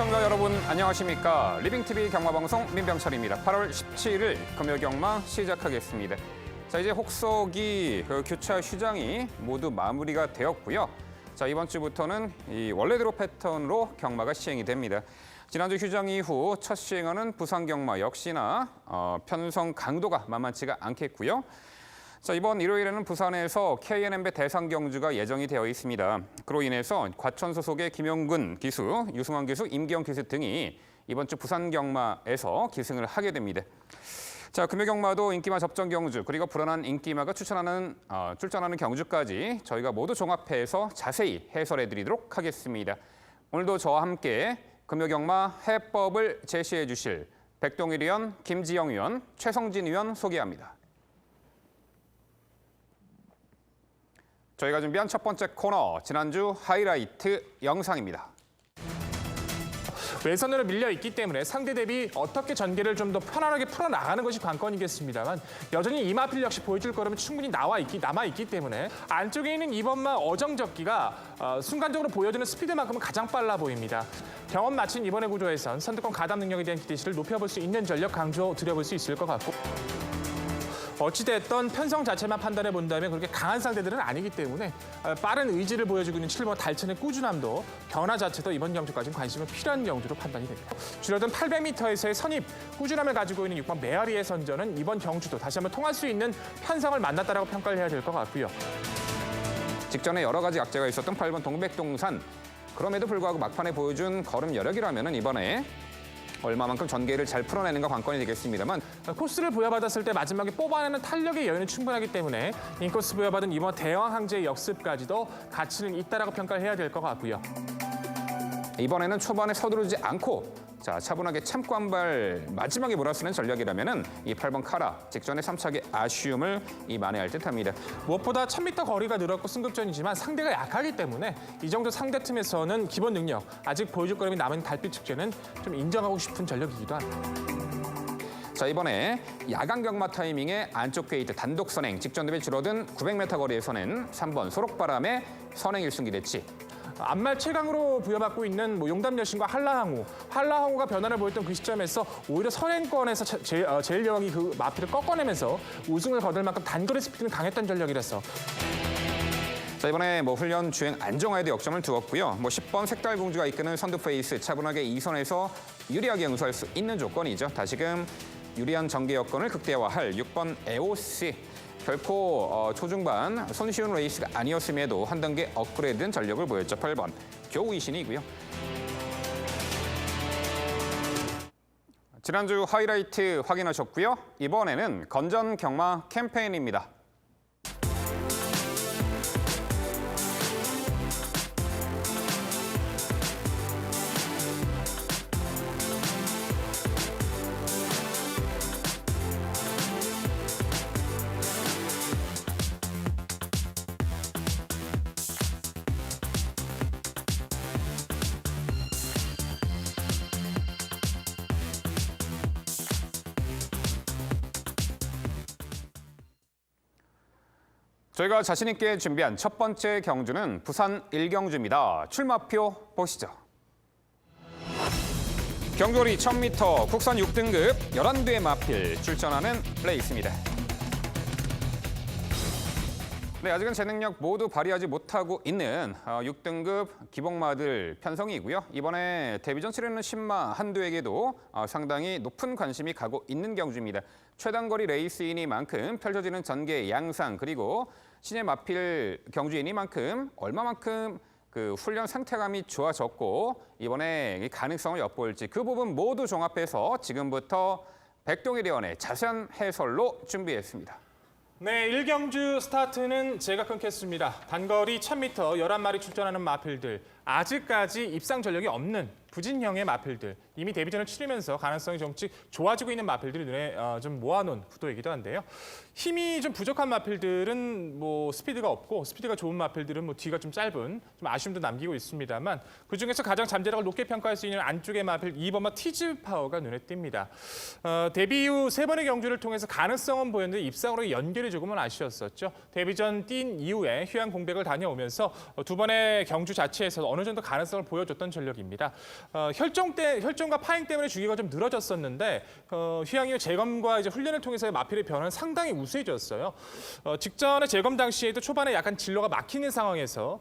시청자 여러분 안녕하십니까. 리빙TV 경마방송 민병철입니다. 8월 17일 금요경마 시작하겠습니다. 자, 이제 혹서기 교차 휴장이 모두 마무리가 되었고요. 자, 이번 주부터는 이 원래대로 패턴으로 경마가 시행이 됩니다. 지난주 휴장 이후 첫 시행하는 부산 경마 역시나 편성 강도가 만만치가 않겠고요. 자, 이번 일요일에는 부산에서 KNM배 대상 경주가 예정이 되어 있습니다. 그로 인해서 과천 소속의 김용근 기수, 유승환 기수, 임기영 기수 등이 이번 주 부산 경마에서 기승을 하게 됩니다. 자, 금요 경마도 인기마 접전 경주 그리고 불안한 인기마가 출전하는 경주까지 저희가 모두 종합해서 자세히 해설해드리도록 하겠습니다. 오늘도 저와 함께 금요 경마 해법을 제시해 주실 백동일 의원, 김지영 의원, 최성진 의원 소개합니다. 저희가 준비한 첫 번째 코너, 지난주 하이라이트 영상입니다. 외선으로 밀려 있기 때문에 상대 대비 어떻게 전개를 좀 더 편안하게 풀어나가는 것이 관건이겠습니다만 여전히 이마필 역시 보여줄 거라면 충분히 남아있기 때문에 안쪽에 있는 이번마 어정적기가 순간적으로 보여주는 스피드만큼은 가장 빨라 보입니다. 경험 마친 이번의 구조에선 선두권 가담 능력에 대한 기대치를 높여볼 수 있는 전력 강조 드려볼 수 있을 것 같고 어찌됐든 편성 자체만 판단해 본다면 그렇게 강한 상대들은 아니기 때문에 빠른 의지를 보여주고 있는 7번 달천의 꾸준함도 변화 자체도 이번 경주까지는 관심이 필요한 경주로 판단이 됩니다. 줄어든 800m에서의 선입, 꾸준함을 가지고 있는 6번 메아리의 선전은 이번 경주도 다시 한번 통할 수 있는 편성을 만났다라고 평가를 해야 될 것 같고요. 직전에 여러 가지 악재가 있었던 8번 동백동산. 그럼에도 불구하고 막판에 보여준 걸음 여력이라면 이번에 얼마만큼 전개를 잘 풀어내는가 관건이 되겠습니다만 코스를 부여받았을 때 마지막에 뽑아내는 탄력의 여유는 충분하기 때문에 인코스 부여받은 이번 대왕 항제의 역습까지도 가치는 있다라고 평가를 해야 될 것 같고요. 이번에는 초반에 서두르지 않고 차분하게 참고 한 발 마지막에 몰아쓰는 전략이라면은 이 8번 카라 직전의 3착의 아쉬움을 만회할 듯합니다. 무엇보다 1000m 거리가 늘었고 승급전이지만 상대가 약하기 때문에 이 정도 상대 틈에서는 기본 능력 아직 보여줄 거름이 남은 달빛 축제는 좀 인정하고 싶은 전력이기도 합니다. 자, 이번에 야간 경마 타이밍에 안쪽 게이트 단독 선행 직전 대비 줄어든 900m 거리에서는 3번 소록바람의 선행 1승 기대치. 안말 최강으로 부여받고 있는 용담여신과 한라항우가 변화를 보였던 그 시점에서 오히려 선행권에서 제일 여왕이 그 마피를 꺾어내면서 우승을 거둘 만큼 단거리 스피드는 강했던 전력이라서 자, 이번에 훈련 주행 안정화에도 역점을 두었고요. 10번 색달공주가 이끄는 선두 페이스 차분하게 2선에서 유리하게 응수할 수 있는 조건이죠. 다시금 유리한 전개 여건을 극대화할 6번 에오스. 결코 초중반 손쉬운 레이스가 아니었음에도 한 단계 업그레이드된 전력을 보였죠. 8번 교우이신이고요. 지난주 하이라이트 확인하셨고요. 이번에는 건전 경마 캠페인입니다. 저희가 자신 있게 준비한 첫 번째 경주는 부산 1경주입니다. 출마표 보시죠. 경주거리 1000m 국산 6등급 11대의 마필 출전하는 레이스입니다. 네, 아직은 제 능력 모두 발휘하지 못하고 있는 6등급 기복마들 편성이고요. 이번에 데뷔전 치르는 신마 한두에게도 상당히 높은 관심이 가고 있는 경주입니다. 최단거리 레이스이니만큼 펼쳐지는 전개 양상 그리고 신의 마필 경주이니만큼 얼마만큼 그 훈련 상태감이 좋아졌고 이번에 가능성을 엿볼지 그 부분 모두 종합해서 지금부터 백동일 의원의 자세한 해설로 준비했습니다. 네, 1경주 스타트는 제가 끊겠습니다. 단거리 1000m 11마리 출전하는 마필들. 아직까지 입상 전력이 없는 부진형의 마필들. 이미 데뷔전을 치르면서 가능성이 조금씩 좋아지고 있는 마필들이 눈에 좀 모아놓은 구도이기도 한데요. 힘이 좀 부족한 마필들은 뭐 스피드가 없고 스피드가 좋은 마필들은 뭐 뒤가 좀 짧은 좀 아쉬움도 남기고 있습니다만 그중에서 가장 잠재력을 높게 평가할 수 있는 안쪽의 마필 2번마 티즈 파워가 눈에 띕니다. 데뷔 이후 3번의 경주를 통해서 가능성은 보였는데 입상으로 연결이 조금은 아쉬웠었죠. 데뷔전 뛴 이후에 휴양 공백을 다녀오면서 2번의 경주 자체에서 어느 정도 가능성을 보여줬던 전력입니다. 혈종과 파행 때문에 주기가 좀 늘어졌었는데 휴양 이후 재검과 이제 훈련을 통해서의 마필의 변화는 상당히 우수해졌어요. 직전에 재검 당시에도 초반에 약간 진로가 막히는 상황에서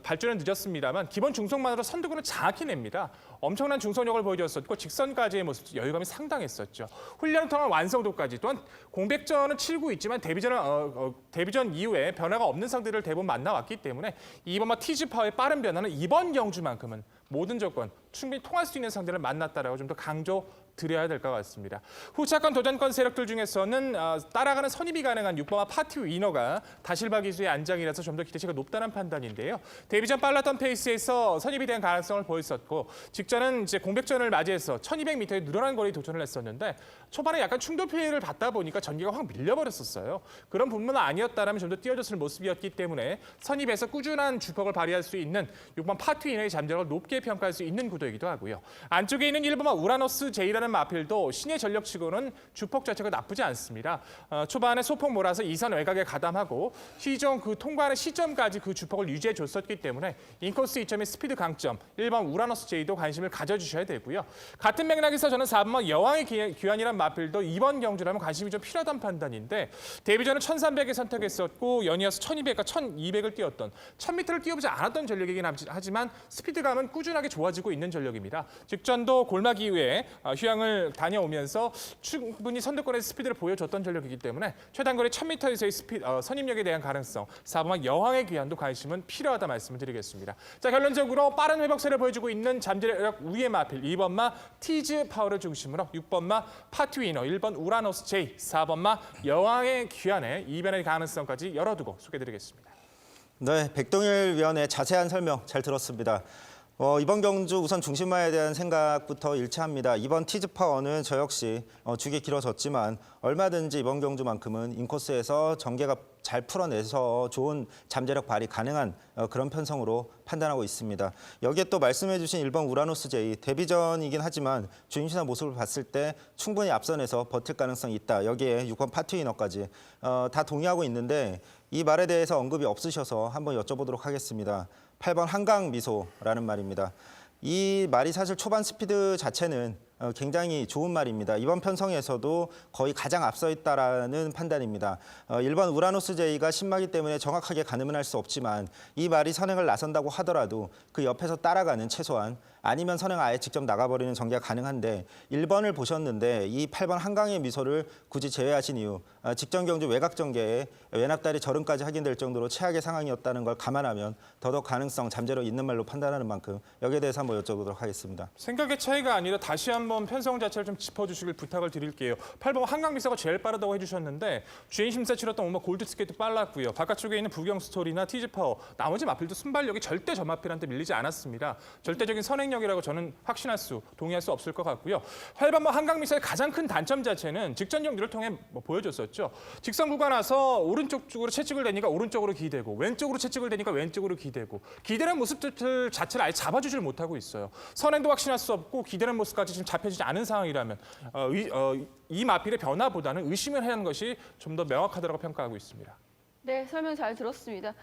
발전은 늦었습니다만 기본 중속만으로 선두구는 장악히 냅니다. 엄청난 중속력을 보여줬었고 직선까지의 모습 여유감이 상당했었죠. 훈련을 통한 완성도까지 또한 공백전은 치르고 있지만 데뷔전 이후에 변화가 없는 상대를 대부분 만나왔기 때문에 이번마 티즈 파워의 빠른 변화는 이번 경주만큼은 모든 조건 충분히 통할 수 있는 상대를 만났다라고 좀 더 강조 드려야 될 것 같습니다. 후차권 도전권 세력들 중에서는 따라가는 선입이 가능한 6번마 파티 위너가 다실바 기수의 안장이라서 좀 더 기대치가 높다는 판단인데요. 데뷔전 빨랐던 페이스에서 선입이 된 가능성을 보였었고 직전은 이제 공백전을 맞이해서 1200m에 늘어난 거리 도전을 했었는데 초반에 약간 충돌 피해를 받다 보니까 전기가 확 밀려버렸었어요. 그런 부분은 아니었다면 좀 더 뛰어졌을 모습이었기 때문에 선입에서 꾸준한 주폭을 발휘할 수 있는 6번 파티 위너의 잠재력을 높게 평가할 수 있는 구도이기도 하고요. 안쪽에 있는 1번마 우라노스 제이라는 마필도 신의 전력치고는 주폭 자체가 나쁘지 않습니다. 초반에 소폭 몰아서 2선 외곽에 가담하고 시종 그 통과하는 시점까지 그 주폭을 유지해 줬었기 때문에 인코스 2점의 스피드 강점 1번 우라노스 제이도 관심을 가져주셔야 되고요. 같은 맥락에서 저는 4번 여왕의 귀환이란 마필도 이번 경주라면 관심이 좀 필요하다는 판단인데 데뷔전은 1300을 선택했었고 연이어서 1200과 1200을 뛰었던 1000m를 뛰어보지 않았던 전력이긴 하지만 스피드감은 꾸준하게 좋아지고 있는 전력입니다. 직전도 골막 이후에 휴양을 다녀오면서 충분히 선두권의 스피드를 보여줬던 전력이기 때문에 최단거리 1000m에서의 선임력에 대한 가능성 4번마 여왕의 귀환도 관심은 필요하다 말씀을 드리겠습니다. 자, 결론적으로 빠른 회복세를 보여주고 있는 잠재력 우위의 마필 2번마 티즈 파워를 중심으로 6번마 파티 위너, 1번 우라노스 제이, 4번마 여왕의 귀환의 이변의 가능성까지 열어두고 소개드리겠습니다. 네, 백동일 위원의 자세한 설명 잘 들었습니다. 이번 경주 우선 중심화에 대한 생각부터 일치합니다. 이번 티즈 파워는 저 역시 주기 길어졌지만 얼마든지 이번 경주만큼은 인코스에서 전개가 잘 풀어내서 좋은 잠재력 발휘 가능한 그런 편성으로 판단하고 있습니다. 여기에 또 말씀해 주신 1번 우라노스 제이 데뷔전이긴 하지만 주임신화 모습을 봤을 때 충분히 앞선에서 버틸 가능성이 있다. 여기에 6번 파티 위너까지 다 동의하고 있는데 이 말에 대해서 언급이 없으셔서 한번 여쭤보도록 하겠습니다. 8번 한강 미소라는 말입니다. 이 말이 사실 초반 스피드 자체는 굉장히 좋은 말입니다. 이번 편성에서도 거의 가장 앞서 있다라는 판단입니다. 1번 우라노스 제이가 신마기 때문에 정확하게 가늠은 할 수 없지만 이 말이 선행을 나선다고 하더라도 그 옆에서 따라가는 최소한 아니면 선행 아예 직접 나가버리는 전개가 가능한데 1번을 보셨는데 이 8번 한강의 미소를 굳이 제외하신 이유 직전 경주 외곽 전개에 외납다리 절음까지 확인될 정도로 최악의 상황이었다는 걸 감안하면 더더욱 가능성 잠재력 있는 말로 판단하는 만큼 여기에 대해서 한번 여쭤보도록 하겠습니다. 생각의 차이가 아니라 다시 한번 편성 자체를 좀 짚어주시길 부탁을 드릴게요. 8번 한강 미소가 제일 빠르다고 해주셨는데 주행 심사 치렀던 오마 골드 스케이트 빨랐고요. 바깥쪽에 있는 부경 스토리나 티즈 파워 나머지 마필도 순발력이 절대 저 마필한테 밀리지 않았습니다. 절대적인 선행력이라고 저는 동의할 수 없을 것 같고요. 8번 한강 미소의 가장 큰 단점 자체는 직전 경주를 통해 보여줬었죠. 직선 구간 와서 오른쪽 쪽으로 채찍을 대니까 오른쪽으로 기대고 왼쪽으로 채찍을 대니까 왼쪽으로 기대고 기대는 모습들 자체를 아예 잡아주질 못하고 있어요. 선행도 확신할 수 없고 기대는 모습까지 지금 잡혀지지 않은 상황이라면 이 마필의 변화보다는 의심을 해야 하는 것이 좀 더 명확하다고 평가하고 있습니다. 네, 설명 잘 들었습니다.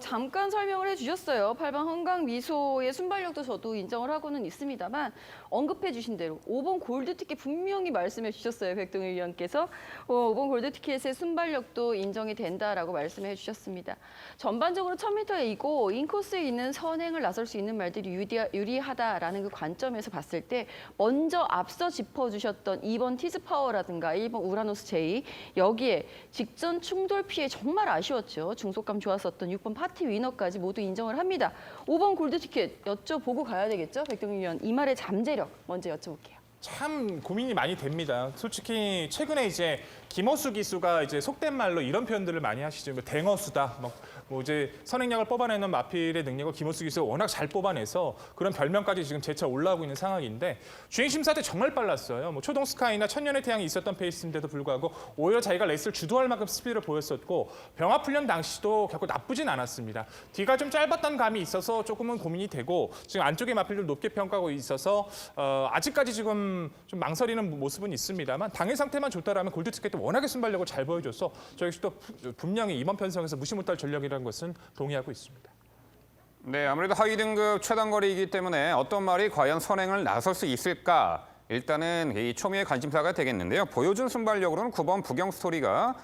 잠깐 설명을 해주셨어요. 8번 한강 미소의 순발력도 저도 인정을 하고는 있습니다만 언급해 주신 대로 5번 골드티켓 분명히 말씀해 주셨어요. 백동일 위원께서 5번 골드티켓의 순발력도 인정이 된다라고 말씀해 주셨습니다. 전반적으로 1000m에 이고 인코스에 있는 선행을 나설 수 있는 말들이 유리하다라는 그 관점에서 봤을 때 먼저 앞서 짚어주셨던 2번 티즈 파워라든가 1번 우라노스 제이 여기에 직전 충돌 피해 정말 아쉬웠죠. 중속감 좋았었던 6번 파티 위너까지 모두 인정을 합니다. 5번 골드티켓 여쭤보고 가야 되겠죠? 백동일 위원, 이 말의 잠재력 먼저 여쭤볼게요. 참 고민이 많이 됩니다. 솔직히 최근에 이제 김어수 기수가 이제 속된 말로 이런 표현들을 많이 하시죠. 뭐 댕어수다. 뭐 이제 선행력을 뽑아내는 마필의 능력을 김어수 기수가 워낙 잘 뽑아내서 그런 별명까지 지금 재차 올라오고 있는 상황인데 주행 심사 때 정말 빨랐어요. 뭐 초동 스카이나 천년의 태양이 있었던 페이스인데도 불구하고 오히려 자기가 레이스를 주도할 만큼 스피드를 보였었고 병합 훈련 당시도 결코 나쁘진 않았습니다. 뒤가 좀 짧았던 감이 있어서 조금은 고민이 되고 지금 안쪽의 마필들 높게 평가하고 있어서 아직까지 지금 좀 망설이는 모습은 있습니다만 당일 상태만 좋다라면 골드 티켓도 워낙에 순발력을 잘 보여줘서 저 역시도 분명히 이번 편성에서 무시 못할 전력이라는 것은 동의하고 있습니다. 네, 아무래도 하위 등급 최단거리이기 때문에 어떤 말이 과연 선행을 나설 수 있을까? 일단은 이 초미의 관심사가 되겠는데요. 보여준 순발력으로는 9번 부경 스토리가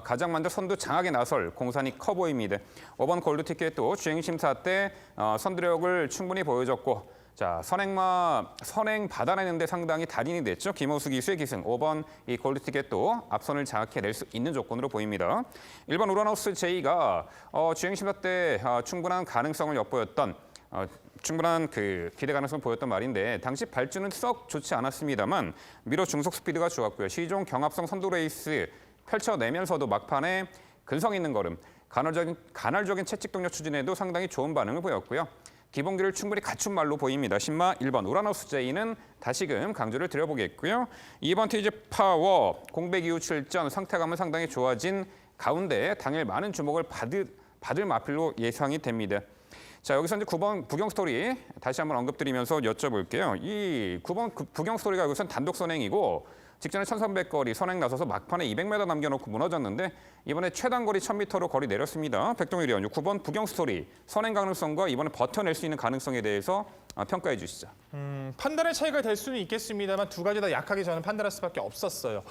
가장 먼저 선두 장악에 나설 공산이 커 보입니다. 5번 골드 티켓도 주행 심사 때 선두력을 충분히 보여줬고 자, 선행 받아내는데 상당히 달인이 됐죠. 김호수 기수의 기승 5번 이 골드 티켓도 앞선을 장악해낼 수 있는 조건으로 보입니다. 1번 우라노스 제이가 주행 심사 때 충분한 가능성을 엿보였던 충분한 그 기대 가능성을 보였던 말인데 당시 발주는 썩 좋지 않았습니다만 미러 중속 스피드가 좋았고요. 시종 경합성 선두 레이스 펼쳐내면서도 막판에 근성 있는 걸음, 간헐적인 채찍 동력 추진에도 상당히 좋은 반응을 보였고요. 기본기를 충분히 갖춘 말로 보입니다. 신마 1번 우라노스 제이는 다시금 강조를 드려보겠고요. 2번 티즈 파워 공백 이후 출전 상태감은 상당히 좋아진 가운데 당일 많은 주목을 받을 마필로 예상이 됩니다. 자, 여기서 이제 9번 부경 스토리 다시 한번 언급드리면서 여쭤볼게요. 이 9번 부경 스토리가 여기선 단독 선행이고 직전에 1300거리 선행 나서서 막판에 200m 남겨놓고 무너졌는데 이번에 최단거리 1000m로 거리 내렸습니다. 백동일 의원, 9번 부경 스토리 선행 가능성과 이번에 버텨낼 수 있는 가능성에 대해서 평가해 주시죠. 판단의 차이가 될 수는 있겠습니다만 두 가지 다 약하게 저는 판단할 수밖에 없었어요.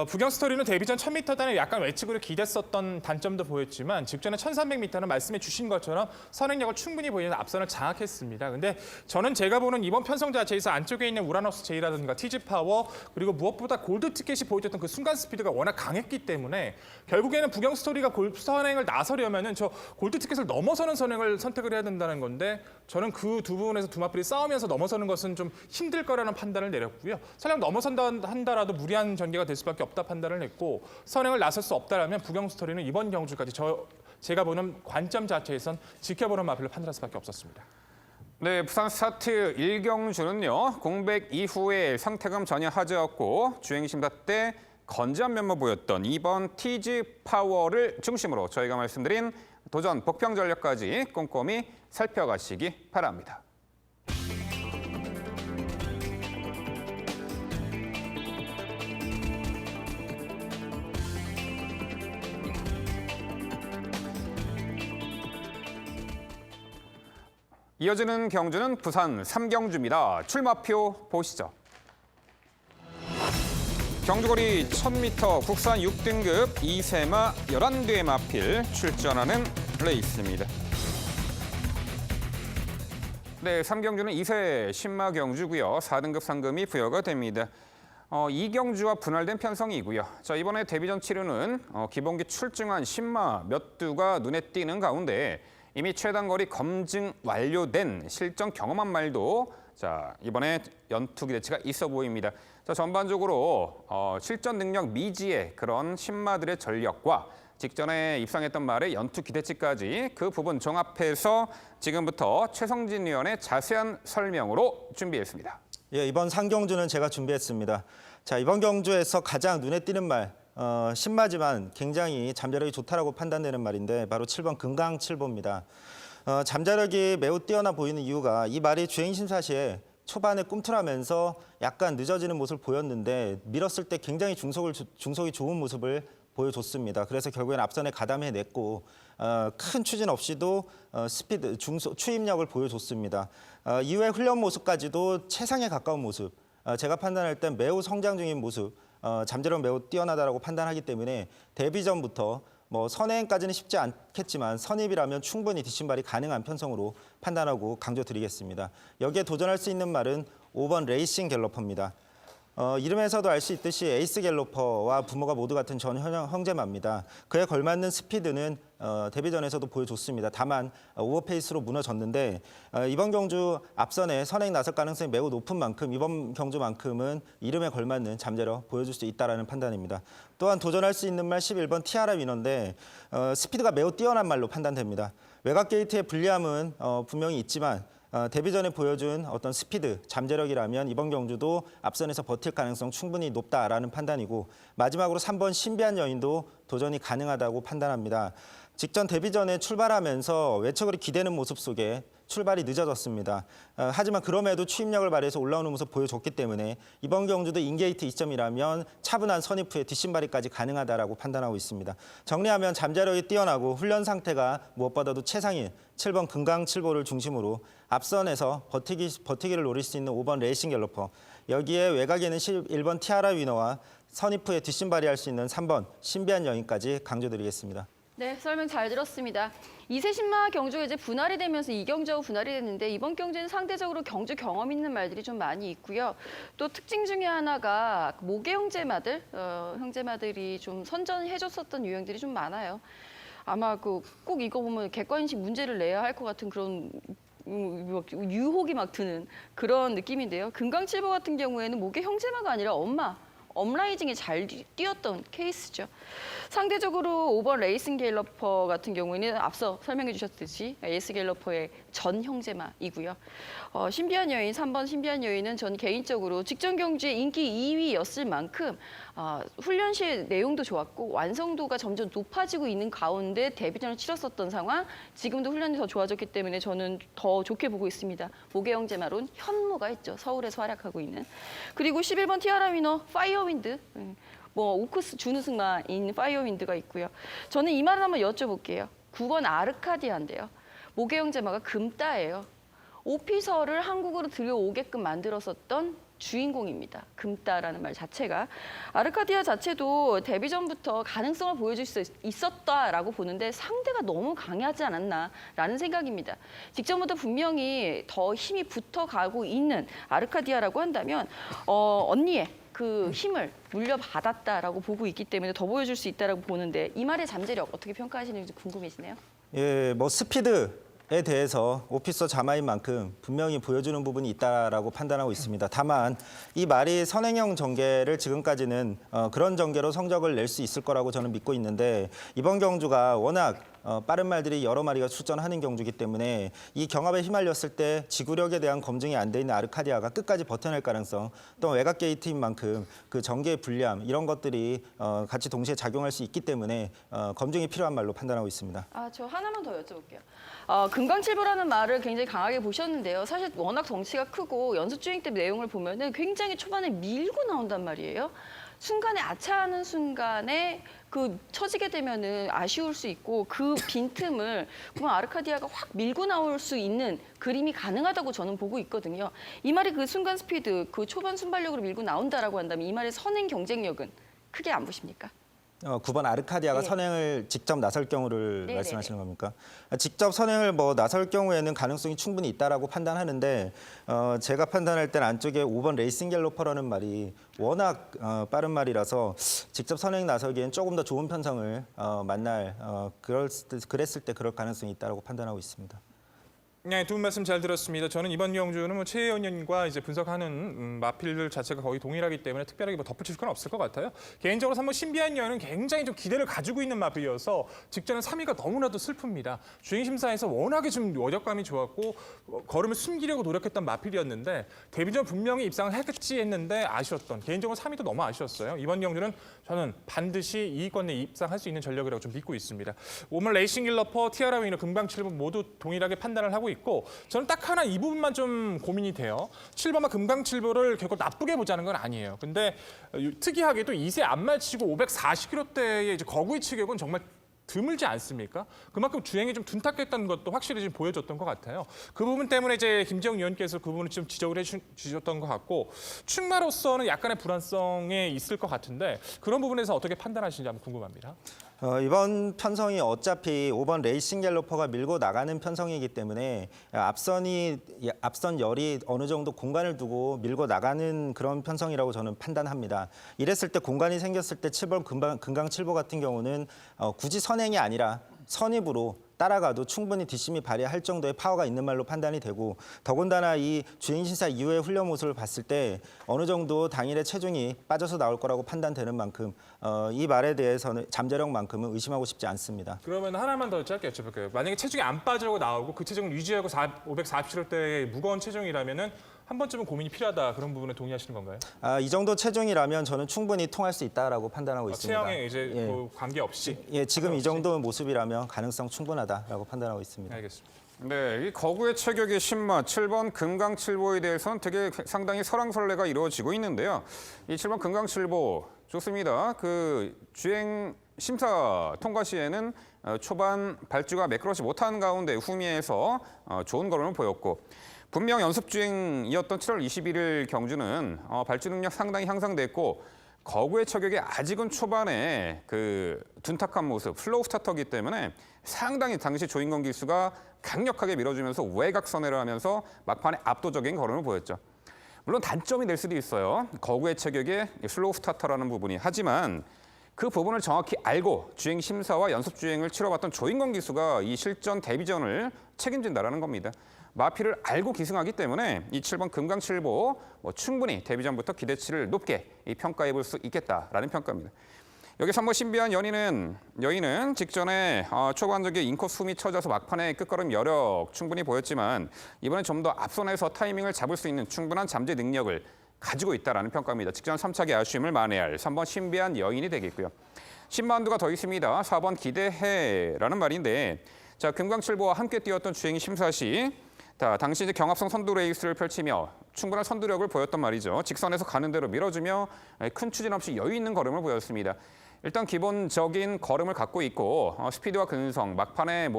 부경 스토리는 데뷔 전 1000m 단에 약간 외측으로 기댔었던 단점도 보였지만 직전에 1300m는 말씀해 주신 것처럼 선행력을 충분히 보이는 앞선을 장악했습니다. 근데 저는 제가 보는 이번 편성 자체에서 안쪽에 있는 우라노스 제이라든가 티즈 파워 그리고 무엇보다 골드 티켓이 보여줬던 그 순간 스피드가 워낙 강했기 때문에 결국에는 부경 스토리가 선행을 나서려면은 저 골드 티켓을 넘어서는 선행을 선택을 해야 된다는 건데 저는 그 두 부분에서 두 마필이 싸우면서 넘어서는 것은 좀 힘들 거라는 판단을 내렸고요. 설령 넘어선다 한다라도 무리한 전개가 될 수밖에 없다 판단을 냈고 선행을 나설 수 없다라면 부경 스토리는 이번 경주까지 제가 보는 관점 자체에선 지켜보는 마필로 판단할 수밖에 없었습니다. 네, 부산 스타트 1경주는요. 공백 이후에 상태감 전혀 하지 않고 주행 심사 때 건재한 면모 보였던 2번 티즈 파워를 중심으로 저희가 말씀드린 도전 복평 전력까지 꼼꼼히 살펴가시기 바랍니다. 이어지는 경주는 부산 3경주입니다. 출마표 보시죠. 경주거리 1000m 국산 6등급 2세마 11대의 마필 출전하는 레이스입니다. 네, 3경주는 2세 신마 경주고요. 4등급 상금이 부여가 됩니다. 이 경주와 분할된 편성이고요. 자, 이번에 데뷔전 치르는 기본기 출중한 신마 몇 두가 눈에 띄는 가운데 이미 최단거리 검증 완료된 실전 경험한 말도 자, 이번에 연투 기대치가 있어 보입니다. 자, 전반적으로 실전 능력 미지의 그런 신마들의 전력과 직전에 입상했던 말의 연투 기대치까지 그 부분 종합해서 지금부터 최성진 위원의 자세한 설명으로 준비했습니다. 예, 이번 상경주는 제가 준비했습니다. 자, 이번 경주에서 가장 눈에 띄는 말, 신마지만 굉장히 잠재력이 좋다라고 판단되는 말인데 바로 7번 금강칠보입니다. 잠재력이 매우 뛰어나 보이는 이유가 이 말이 주행 심사 시에 초반에 꿈틀하면서 약간 늦어지는 모습을 보였는데 밀었을 때 굉장히 중속이 좋은 모습을 보여줬습니다. 그래서 결국엔 앞선에 가담해냈고 큰 추진 없이도 스피드, 추임력을 보여줬습니다. 이후에 훈련 모습까지도 최상에 가까운 모습, 제가 판단할 땐 매우 성장 중인 모습, 잠재력 매우 뛰어나다라고 판단하기 때문에 데뷔 전부터 뭐 선행까지는 쉽지 않겠지만 선입이라면 충분히 뒷신발이 가능한 편성으로 판단하고 강조드리겠습니다. 여기에 도전할 수 있는 말은 5번 레이싱 갤러퍼입니다. 이름에서도 알 수 있듯이 에이스 갤로퍼와 부모가 모두 같은 전 형제마입니다. 그에 걸맞는 스피드는 데뷔전에서도 보여줬습니다. 다만 오버페이스로 무너졌는데 이번 경주 앞선에 선행 나설 가능성이 매우 높은 만큼 이번 경주만큼은 이름에 걸맞는 잠재력 보여줄 수 있다는 판단입니다. 또한 도전할 수 있는 말 11번 티아라 위너인데 스피드가 매우 뛰어난 말로 판단됩니다. 외곽 게이트의 불리함은 분명히 있지만 데뷔전에 보여준 어떤 스피드, 잠재력이라면 이번 경주도 앞선에서 버틸 가능성 충분히 높다라는 판단이고 마지막으로 3번 신비한 여인도 도전이 가능하다고 판단합니다. 직전 데뷔전에 출발하면서 외척으로 기대는 모습 속에 출발이 늦어졌습니다. 하지만 그럼에도 추임력을 발휘해서 올라오는 모습 보여줬기 때문에 이번 경주도 인게이트 2점이라면 차분한 선입후에 뒷심발이까지 가능하다라고 판단하고 있습니다. 정리하면 잠재력이 뛰어나고 훈련 상태가 무엇보다도 최상인 7번 금강칠보를 중심으로 앞선에서 버티기를 노릴 수 있는 5번 레이싱 갤러퍼, 여기에 외곽에는 11번 티아라 위너와 선입후에 뒷심발이할 수 있는 3번 신비한 여인까지 강조드리겠습니다. 네, 설명 잘 들었습니다. 2세 신마 경주가 이제 분할이 되면서 2경주하고 분할이 됐는데 이번 경주는 상대적으로 경주 경험 있는 말들이 좀 많이 있고요. 또 특징 중에 하나가 모계 형제마들, 형제마들이 좀 선전해줬었던 유형들이 좀 많아요. 아마 꼭 이거 보면 객관인식 문제를 내야 할 것 같은 그런 유혹이 막 드는 그런 느낌인데요. 금강칠보 같은 경우에는 모계 형제마가 아니라 업라이징에 잘 뛰었던 케이스죠. 상대적으로 5번 레이싱 갤러퍼 같은 경우에는 앞서 설명해 주셨듯이 에이스 갤러퍼의 전 형제마이고요. 신비한 여인, 3번 신비한 여인은 전 개인적으로 직전 경주에 인기 2위였을 만큼 훈련 시 내용도 좋았고 완성도가 점점 높아지고 있는 가운데 데뷔전을 치렀었던 상황, 지금도 훈련이 더 좋아졌기 때문에 저는 더 좋게 보고 있습니다. 모계 형제마론 현무가 있죠. 서울에서 활약하고 있는. 그리고 11번 티아라 위너, 파이어윈드. 오크스 준우승마인 파이어윈드가 있고요. 저는 이 말을 한번 여쭤볼게요. 9번 아르카디아인데요. 모계 형제마가 금따예요. 오피서를 한국으로 들여오게끔 만들었었던 주인공입니다. 금따라는 말 자체가. 아르카디아 자체도 데뷔 전부터 가능성을 보여줄 수 있었다라고 보는데 상대가 너무 강하지 않았나라는 생각입니다. 직전부터 분명히 더 힘이 붙어가고 있는 아르카디아라고 한다면 언니의 그 힘을 물려받았다라고 보고 있기 때문에 더 보여줄 수 있다라고 보는데 이 말의 잠재력 어떻게 평가하시는지 궁금해지네요. 예, 스피드에 대해서 오피서 자마인 만큼 분명히 보여주는 부분이 있다라고 판단하고 있습니다. 다만 이 말이 선행형 전개를 지금까지는 그런 전개로 성적을 낼 수 있을 거라고 저는 믿고 있는데 이번 경주가 워낙 빠른 말들이 여러 마리가 출전하는 경주이기 때문에 이 경합에 휘말렸을 때 지구력에 대한 검증이 안 돼 있는 아르카디아가 끝까지 버텨낼 가능성, 또 외곽 게이트인 만큼 그 전개의 불리함 이런 것들이 같이 동시에 작용할 수 있기 때문에 검증이 필요한 말로 판단하고 있습니다. 저 하나만 더 여쭤볼게요. 금강칠보라는 말을 굉장히 강하게 보셨는데요. 사실 워낙 덩치가 크고 연습 주행 때 내용을 보면은 굉장히 초반에 밀고 나온단 말이에요. 순간에 아차하는 순간에 그 처지게 되면은 아쉬울 수 있고 그 빈틈을 그만 아르카디아가 확 밀고 나올 수 있는 그림이 가능하다고 저는 보고 있거든요. 이 말이 그 순간 스피드, 그 초반 순발력으로 밀고 나온다라고 한다면 이 말의 선행 경쟁력은 크게 안 보십니까? 9번 아르카디아가 네. 선행을 직접 나설 경우를 네네네. 말씀하시는 겁니까? 직접 선행을 나설 경우에는 가능성이 충분히 있다라고 판단하는데 제가 판단할 때는 안쪽에 5번 레이싱 갤로퍼라는 말이 워낙 빠른 말이라서 직접 선행 나서기엔 조금 더 좋은 편성을 그랬을 때 그럴 가능성이 있다라고 판단하고 있습니다. 네, 두 분 말씀 잘 들었습니다. 저는 이번 경주는 최혜연 의원과 이제 분석하는 마필들 자체가 거의 동일하기 때문에 특별하게 덧붙일 건 없을 것 같아요. 개인적으로 3번 신비한 여인은 굉장히 좀 기대를 가지고 있는 마필이어서 직전에 3위가 너무나도 슬픕니다. 주행 심사에서 워낙에 좀 원력감이 좋았고 걸음을 숨기려고 노력했던 마필이었는데 데뷔전 분명히 입상을 했겠지 했는데 아쉬웠던 개인적으로 3위도 너무 아쉬웠어요. 이번 경주는 저는 반드시 2위권 내 입상할 수 있는 전력이라고 좀 믿고 있습니다. 오늘 레이싱 갤러퍼, 티아라 위너, 금강칠보 모두 동일하게 판단을 하고 있고 저는 딱 하나 이 부분만 좀 고민이 돼요. 7번과 금강칠보를 결국 나쁘게 보자는 건 아니에요. 근데 특이하게도 2세 안말치고 540km대의 이제 거구의 체격은 정말 드물지 않습니까? 그만큼 주행이 좀 둔탁했던 것도 확실히 좀 보여줬던 것 같아요. 그 부분 때문에 이제 김재웅 위원께서 그 부분을 좀 지적을 해주셨던 것 같고 충마로서는 약간의 불안성에 있을 것 같은데 그런 부분에서 어떻게 판단하시는지 한번 궁금합니다. 이번 편성이 어차피 5번 레이싱 갤로퍼가 밀고 나가는 편성이기 때문에 앞선 열이 어느 정도 공간을 두고 밀고 나가는 그런 편성이라고 저는 판단합니다. 이랬을 때 공간이 생겼을 때 7번 금강 7보 같은 경우는 굳이 선행이 아니라 선입으로 따라가도 충분히 뒷심이 발휘할 정도의 파워가 있는 말로 판단이 되고, 더군다나 이 주행심사 이후의 훈련 모습을 봤을 때 어느 정도 당일의 체중이 빠져서 나올 거라고 판단되는 만큼 이 말에 대해서는 잠재력만큼은 의심하고 싶지 않습니다. 그러면 하나만 더 짧게 여쭤볼게요. 만약에 체중이 안 빠지고 나오고 그 체중을 유지하고 547kg대의 무거운 체중이라면은 한 번쯤은 고민이 필요하다, 그런 부분에 동의하시는 건가요? 이 정도 체중이라면 저는 충분히 통할 수 있다라고 판단하고 있습니다. 체형에 이제 예. 뭐 관계없이? 예, 지금 이 정도 모습이라면 가능성 충분하다라고 판단하고 있습니다. 알겠습니다. 네, 이 거구의 체격의 신마 7번 금강칠보에 대해서는 되게 상당히 설왕설래가 이루어지고 있는데요. 이 7번 금강칠보 좋습니다. 그 주행 심사 통과 시에는 초반 발주가 매끄럽지 못한 가운데 후미에서 좋은 걸음을 보였고, 분명 연습주행이었던 7월 21일 경주는 발주 능력 상당히 향상됐고, 거구의 체격이 아직은 초반에 그 둔탁한 모습, 슬로우 스타터이기 때문에 상당히 당시 조인권 기수가 강력하게 밀어주면서 외곽 선회를 하면서 막판에 압도적인 걸음을 보였죠. 물론 단점이 될 수도 있어요. 거구의 체격의 슬로우 스타터라는 부분이. 하지만 그 부분을 정확히 알고 주행 심사와 연습 주행을 치러봤던 조인권 기수가 이 실전 데뷔전을 책임진다라는 겁니다. 마피를 알고 기승하기 때문에 이 7번 금강칠보 충분히 데뷔전부터 기대치를 높게 평가해 볼 수 있겠다라는 평가입니다. 여기 3번 신비한 여인은 직전에 초반적인 인코스 흠이 쳐져서 막판에 끝걸음 여력 충분히 보였지만 이번엔 좀 더 앞선에서 타이밍을 잡을 수 있는 충분한 잠재 능력을 가지고 있다라는 평가입니다. 직전 3차기 아쉬움을 만회할 3번 신비한 여인이 되겠고요. 10만 두가 더 있습니다. 4번 기대해라는 말인데, 자, 금강칠보와 함께 뛰었던 주행 심사 시 당시 이제 경합성 선두 레이스를 펼치며 충분한 선두력을 보였단 말이죠. 직선에서 가는 대로 밀어주며 큰 추진 없이 여유 있는 걸음을 보였습니다. 일단 기본적인 걸음을 갖고 있고 스피드와 근성, 막판에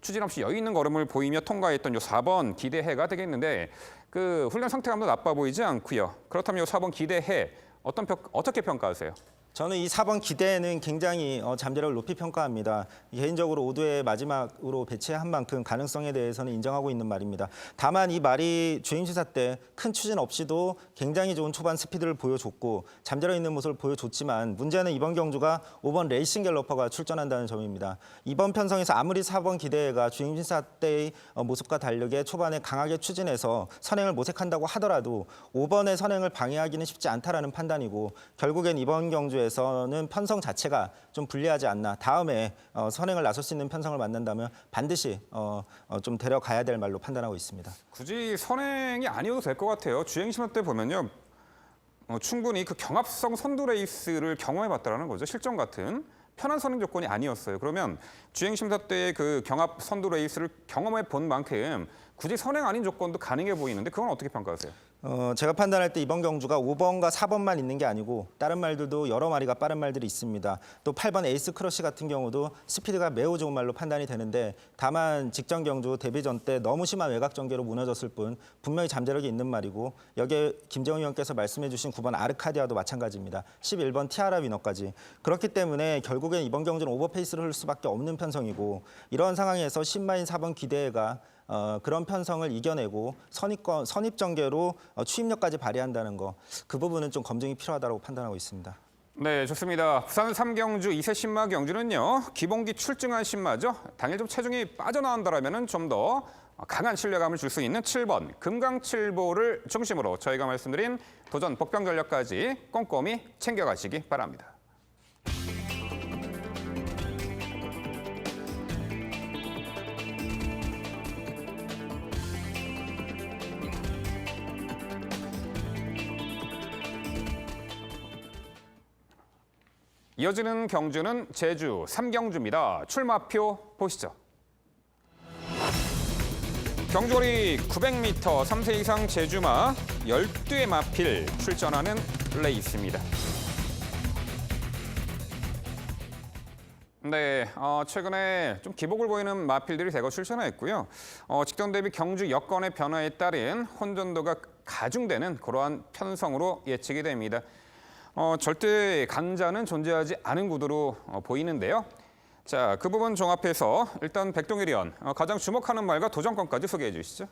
추진 없이 여유 있는 걸음을 보이며 통과했던 요 4번 기대해가 되겠는데, 그 훈련 상태가 나빠 보이지 않고요. 그렇다면 요 4번 기대해 어떻게 평가하세요? 저는 이 4번 기대에는 굉장히 잠재력을 높이 평가합니다. 개인적으로 5두의 마지막으로 배치한 만큼 가능성에 대해서는 인정하고 있는 말입니다. 다만 이 말이 주행시사 때 큰 추진 없이도 굉장히 좋은 초반 스피드를 보여줬고 잠재력 있는 모습을 보여줬지만, 문제는 이번 경주가 5번 레이싱 갤러퍼가 출전한다는 점입니다. 이번 편성에서 아무리 4번 기대가 주행심사 때의 모습과 다르게 초반에 강하게 추진해서 선행을 모색한다고 하더라도 5번의 선행을 방해하기는 쉽지 않다라는 판단이고, 결국엔 이번 경주에서는 편성 자체가 좀 불리하지 않나. 다음에 선행을 나설 수 있는 편성을 만난다면 반드시 좀 데려가야 될 말로 판단하고 있습니다. 굳이 선행이 아니어도 될 것 같아요. 주행 심사 때 보면요. 충분히 그 경합성 선두 레이스를 경험해봤다라는 거죠. 실전 같은 편한 선행 조건이 아니었어요. 그러면 주행 심사 때의 그 경합 선두 레이스를 경험해 본 만큼 굳이 선행 아닌 조건도 가능해 보이는데, 그건 어떻게 평가하세요? 제가 판단할 때 이번 경주가 5번과 4번만 있는 게 아니고 다른 말들도 여러 마리가 빠른 말들이 있습니다. 또 8번 에이스 크러쉬 같은 경우도 스피드가 매우 좋은 말로 판단이 되는데, 다만 직전 경주 데뷔전 때 너무 심한 외곽 전개로 무너졌을 뿐 분명히 잠재력이 있는 말이고, 여기에 김재훈 위원께서 말씀해 주신 9번 아르카디아도 마찬가지입니다. 11번 티아라 위너까지. 그렇기 때문에 결국엔 이번 경주는 오버페이스를 흘 수밖에 없는 편성이고, 이런 상황에서 신마인 4번 기대가 그런 편성을 이겨내고 선입 전개로 추임력까지 발휘한다는 거, 그 부분은 좀 검증이 필요하다고 판단하고 있습니다. 네, 좋습니다. 부산 3경주 2세 신마 경주는요. 기본기 출증한 신마죠. 당일 좀 체중이 빠져나온다라면 좀 더 강한 신뢰감을 줄 수 있는 7번 금강칠보를 중심으로 저희가 말씀드린 도전 복병 전력까지 꼼꼼히 챙겨가시기 바랍니다. 이어지는 경주는 제주 3경주입니다. 출마표 보시죠. 경주거리 900m 3세 이상 제주마 12의 마필 출전하는 레이스입니다. 네, 최근에 좀 기복을 보이는 마필들이 대거 출전했고요. 직전 대비 경주 여건의 변화에 따른 혼돈도가 가중되는 그러한 편성으로 예측이 됩니다. 절대 강자는 존재하지 않은 구도로 보이는데요. 자, 그 부분 종합해서 일단 백동일 의원 가장 주목하는 말과 도전권까지 소개해 주시죠.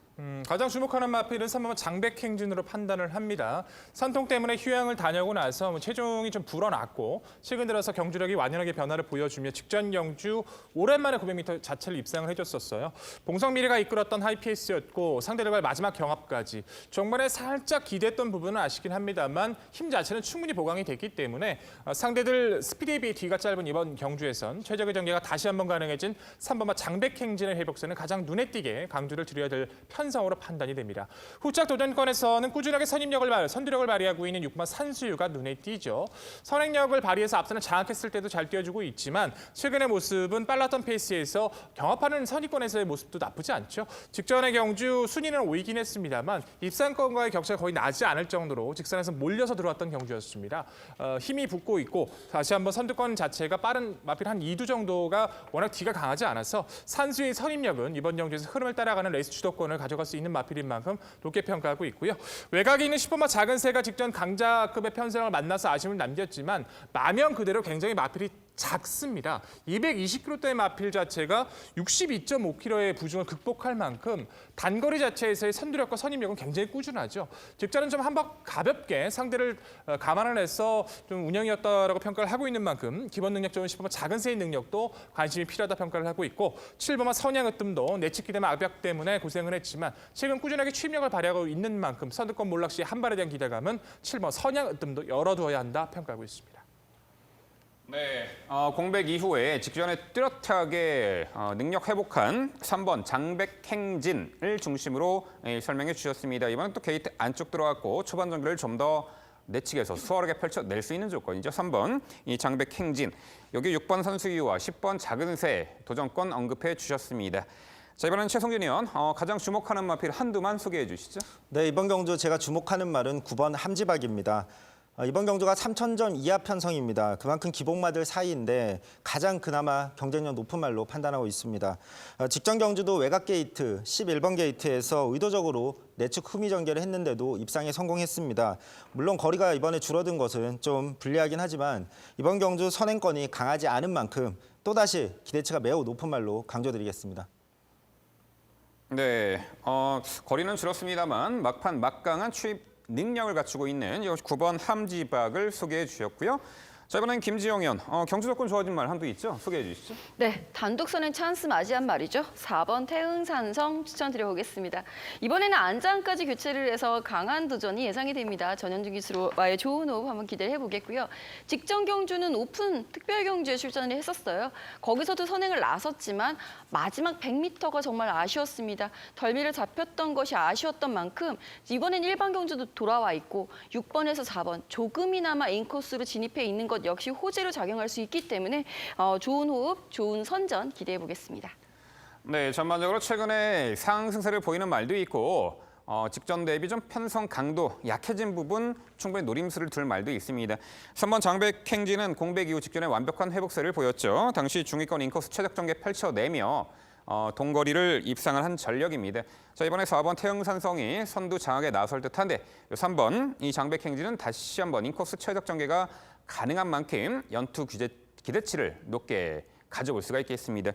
가장 주목하는 마필은 3번 장백행진으로 판단을 합니다. 산통 때문에 휴양을 다녀오고 나서 체중이 좀 불어났고 최근 들어서 경주력이 완연하게 변화를 보여주며 직전 경주 오랜만에 900m 자체를 입상을 해줬었어요. 봉성미래가 이끌었던 하이페이스였고 상대들과의 마지막 경합까지 종반에 살짝 기대했던 부분은 아쉽긴 합니다만 힘 자체는 충분히 보강이 됐기 때문에 상대들 스피드에 비해 뒤가 짧은 이번 경주에선 최적의 전개가 다시 한번 가능해진 3번마 장백행진의 회복세는 가장 눈에 띄게 강조를 드려야 될 편성으로 판단이 됩니다. 후짝 도전권에서는 꾸준하게 선두력을 발휘하고 있는 6번 산수유가 눈에 띄죠. 선행력을 발휘해서 앞선을 장악했을 때도 잘 뛰어주고 있지만 최근의 모습은 빨랐던 페이스에서 경합하는 선의권에서의 모습도 나쁘지 않죠. 직전의 경주 순위는 5위긴 했습니다만 입상권과의 격차가 거의 나지 않을 정도로 직선에서 몰려서 들어왔던 경주였습니다. 힘이 붙고 있고 다시 한번 선두권 자체가 빠른 마필 한 2두 정도가 워낙 뒤가 강하지 않아서 산수의 선임력은 이번 경주에서 흐름을 따라가는 레이스 주도권을 가져갈 수 있는 마필인 만큼 높게 평가하고 있고요. 외곽에 있는 10번마 작은 새가 직전 강자급의 편성을 만나서 아쉬움을 남겼지만 마명 그대로 굉장히 마필이 작습니다. 220kg대의 마필 자체가 62.5kg의 부중을 극복할 만큼 단거리 자체에서의 선두력과 선임력은 굉장히 꾸준하죠. 직전은 좀 한번 가볍게 상대를 감안을 해서 좀 운영이었다라고 평가를 하고 있는 만큼 기본 능력 좋은 10번마 작은 새의 능력도 관심이 필요하다 평가를 하고 있고 7번마 선양으뜸도 내치기 때문에 압박 때문에 고생을 했지만 최근 꾸준하게 추임력을 발휘하고 있는 만큼 선두권 몰락 시 한 발에 대한 기대감은 7번 선양으뜸도 열어두어야 한다 평가하고 있습니다. 네, 공백 이후에 직전에 뚜렷하게 능력 회복한 3번 장백행진을 중심으로 설명해 주셨습니다. 이번엔 또 게이트 안쪽 들어갔고 초반 전개를 좀 더 내측에서 수월하게 펼쳐낼 수 있는 조건이죠. 3번 이 장백행진, 여기 6번 선수유와 10번 작은새 도전권 언급해 주셨습니다. 자, 이번엔 최성준 의원 가장 주목하는 마필 한두만 소개해 주시죠. 네, 이번 경주 제가 주목하는 말은 9번 함지박입니다. 이번 경주가 3,000점 이하 편성입니다. 그만큼 기복마들 사이인데 가장 그나마 경쟁력 높은 말로 판단하고 있습니다. 직전 경주도 외곽 게이트 11번 게이트에서 의도적으로 내측 후미 전개를 했는데도 입상에 성공했습니다. 물론 거리가 이번에 줄어든 것은 좀 불리하긴 하지만 이번 경주 선행권이 강하지 않은 만큼 또다시 기대치가 매우 높은 말로 강조드리겠습니다. 네, 거리는 줄었습니다만 막판 막강한 추입 능력을 갖추고 있는 9번 함지박을 소개해 주셨고요. 자, 이번엔 김지영 의원, 경주 조건 좋아진 말 한두 있죠? 소개해 주시죠. 네, 단독선행 찬스 맞이한 말이죠. 4번 태흥산성 추천드려보겠습니다. 이번에는 안장까지 교체를 해서 강한 도전이 예상이 됩니다. 전현주 기수와의 좋은 호흡 한번 기대를 해보겠고요. 직전 경주는 오픈 특별 경주에 출전을 했었어요. 거기서도 선행을 나섰지만 마지막 100m가 정말 아쉬웠습니다. 덜미를 잡혔던 것이 아쉬웠던 만큼 이번엔 일반 경주도 돌아와 있고 6번에서 4번 조금이나마 인코스로 진입해 있는 것 역시 호재로 작용할 수 있기 때문에 좋은 호흡, 좋은 선전 기대해 보겠습니다. 네, 전반적으로 최근에 상승세를 보이는 말도 있고 직전 대비 좀 편성 강도 약해진 부분 충분히 노림수를 둘 말도 있습니다. 3번 장백행진은 공백 이후 직전에 완벽한 회복세를 보였죠. 당시 중위권 인코스 최적 전개 펼쳐내며 동거리를 입상을 한 전력입니다. 자, 이번에 4번 태흥산성이 선두 장악에 나설 듯한데 3번 이 장백행진은 다시 한번 인코스 최적 전개가 가능한 만큼 연투 기대치를 높게 가져올 수가 있겠습니다.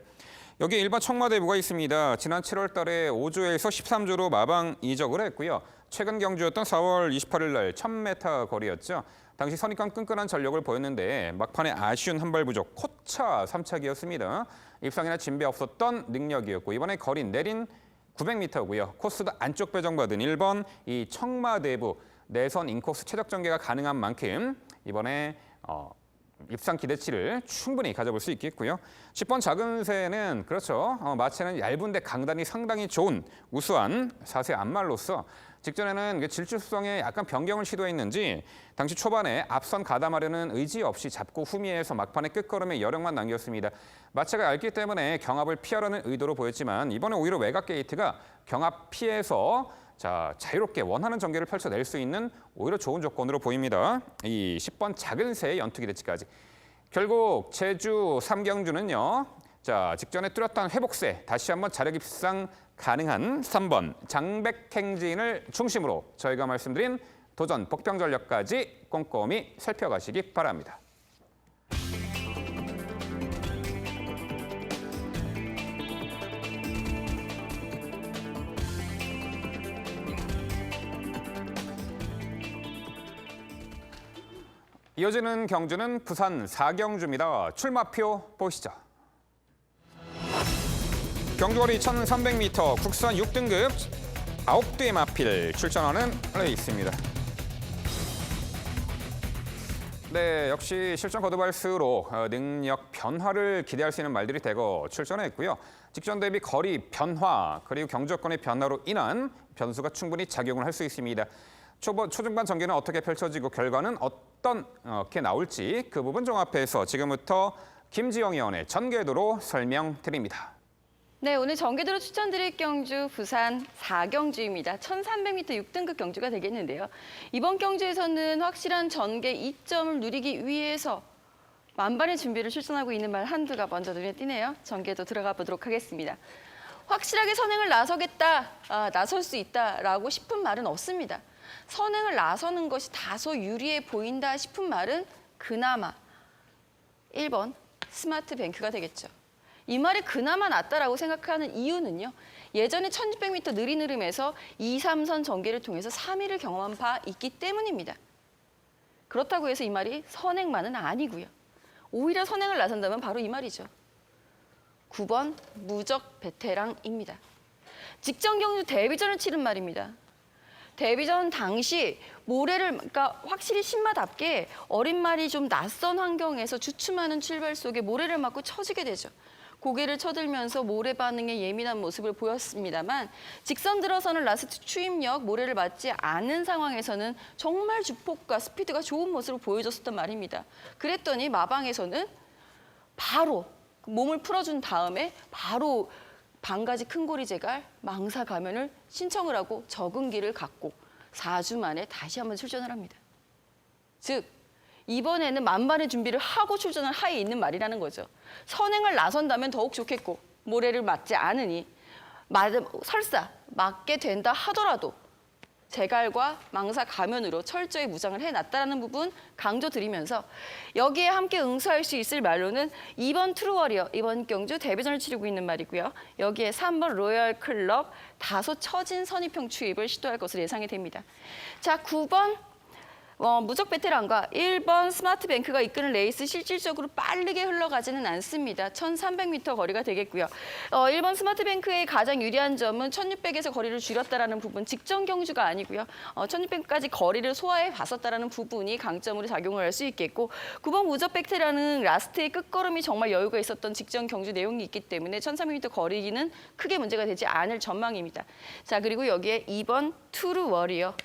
여기 1번 청마대부가 있습니다. 지난 7월 달에 5조에서 13조로 마방 이적을 했고요. 최근 경주였던 4월 28일 날 1000m 거리였죠. 당시 선입관 끈끈한 전력을 보였는데 막판에 아쉬운 한 발 부족, 코차 3착이었습니다. 입상이나 진배 없었던 능력이었고 이번에 거리 내린 900m고요. 코스도 안쪽 배정받은 1번 이 청마대부 내선 인코스 최적 전개가 가능한 만큼 이번에 입상 기대치를 충분히 가져볼 수 있겠고요. 10번 작은 새는 그렇죠. 마체는 얇은데 강단이 상당히 좋은 우수한 4세 안말로서 직전에는 질주성에 약간 변경을 시도했는지 당시 초반에 앞선 가담하려는 의지 없이 잡고 후미에서 막판에 끝걸음에 여력만 남겼습니다. 마체가 얇기 때문에 경합을 피하려는 의도로 보였지만 이번에 오히려 외곽 게이트가 경합 피해서 자유롭게 원하는 전개를 펼쳐낼 수 있는 오히려 좋은 조건으로 보입니다. 이 10번 작은 새의 연투 기대치까지. 결국 제주 3경주는요. 직전에 뚜렷한 회복세, 다시 한번 자력 입상 가능한 3번 장백행진을 중심으로 저희가 말씀드린 도전 복병 전력까지 꼼꼼히 살펴가시기 바랍니다. 이어지는 경주는 부산 4경주입니다. 출마표 보시죠. 경주거리 1300m 국산 6등급 9대의 마필 출전하는 레이스입니다. 네, 역시 실전 거듭할수록 능력 변화를 기대할 수 있는 말들이 대거 출전했고요. 직전 대비 거리 변화 그리고 경주권의 변화로 인한 변수가 충분히 작용을 할 수 있습니다. 초중반 전개는 어떻게 펼쳐지고 결과는 어떻게 나올지 그 부분 종합해서 지금부터 김지영 의원의 전개도로 설명드립니다. 네, 오늘 전개도로 추천드릴 경주 부산 4경주입니다. 1300m 6등급 경주가 되겠는데요. 이번 경주에서는 확실한 전개 이점을 누리기 위해서 만반의 준비를 실천하고 있는 말 한두가 먼저 눈에 띄네요. 전개도 들어가 보도록 하겠습니다. 확실하게 선행을 나서겠다, 나설 수 있다라고 싶은 말은 없습니다. 선행을 나서는 것이 다소 유리해 보인다 싶은 말은 그나마 1번 스마트 뱅크가 되겠죠. 이 말이 그나마 낫다라고 생각하는 이유는요. 예전에 1600m 느린 흐름에서 2, 3선 전개를 통해서 3위를 경험한 바 있기 때문입니다. 그렇다고 해서 이 말이 선행만은 아니고요. 오히려 선행을 나선다면 바로 이 말이죠. 9번 무적 베테랑입니다. 직전 경주 데뷔전을 치른 말입니다. 데뷔전 당시 모래를 그러니까 확실히 신마답게 어린 말이 좀 낯선 환경에서 주춤하는 출발 속에 모래를 맞고 처지게 되죠. 고개를 쳐들면서 모래 반응에 예민한 모습을 보였습니다만 직선 들어서는 라스트 추임력 모래를 맞지 않은 상황에서는 정말 주폭과 스피드가 좋은 모습을 보여줬었단 말입니다. 그랬더니 마방에서는 바로 몸을 풀어준 다음에 바로 반가지 큰고리 제갈 망사 가면을 신청을 하고 적응기를 갖고 4주 만에 다시 한번 출전을 합니다. 즉 이번에는 만반의 준비를 하고 출전한 하에 있는 말이라는 거죠. 선행을 나선다면 더욱 좋겠고 모래를 맞지 않으니 설사 맞게 된다 하더라도 제갈과 망사 가면으로 철저히 무장을 해놨다는 부분 강조드리면서 여기에 함께 응수할 수 있을 말로는 2번 트루워리어, 이번 경주 데뷔전을 치르고 있는 말이고요. 여기에 3번 로열 클럽 다소 처진 선입형 추입을 시도할 것으로 예상이 됩니다. 자, 9번 무적 베테랑과 1번 스마트 뱅크가 이끄는 레이스 실질적으로 빠르게 흘러가지는 않습니다. 1300m 거리가 되겠고요. 1번 스마트 뱅크의 가장 유리한 점은 1600에서 거리를 줄였다라는 부분, 직전 경주가 아니고요. 1600까지 거리를 소화해 봤었다라는 부분이 강점으로 작용을 할 수 있겠고 9번 무적 베테랑은 라스트의 끝걸음이 정말 여유가 있었던 직전 경주 내용이 있기 때문에 1300m 거리기는 크게 문제가 되지 않을 전망입니다. 자, 그리고 여기에 2번 투루 워리어.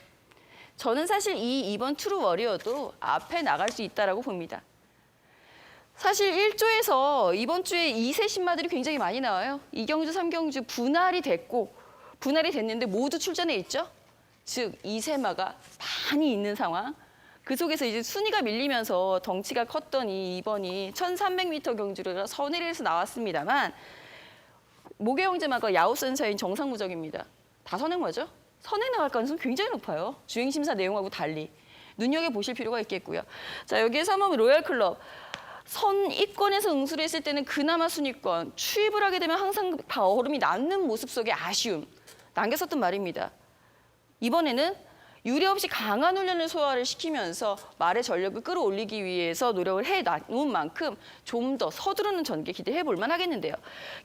저는 사실 이 2번 트루 워리어도 앞에 나갈 수 있다라고 봅니다. 사실 1조에서 이번 주에 2세 신마들이 굉장히 많이 나와요. 2경주, 3경주 분할이 됐는데 모두 출전해 있죠. 즉 2세마가 많이 있는 상황. 그 속에서 이제 순위가 밀리면서 덩치가 컸던 이 2번이 1300m 경주를 선의를 해서 나왔습니다만 모계 형제마가 야우선사인 정상무적입니다. 다 선행 뭐죠? 선행 나갈 가능성이 굉장히 높아요. 주행심사 내용하고 달리. 눈여겨보실 필요가 있겠고요. 자, 여기에 3번 로얄클럽. 선입권에서 응수를 했을 때는 그나마 순위권. 추입을 하게 되면 항상 얼음이 남는 모습 속에 아쉬움. 남겼었던 말입니다. 이번에는 유례 없이 강한 훈련을 소화를 시키면서 말의 전력을 끌어올리기 위해서 노력을 해놓은 만큼 좀 더 서두르는 전개 기대해 볼만 하겠는데요.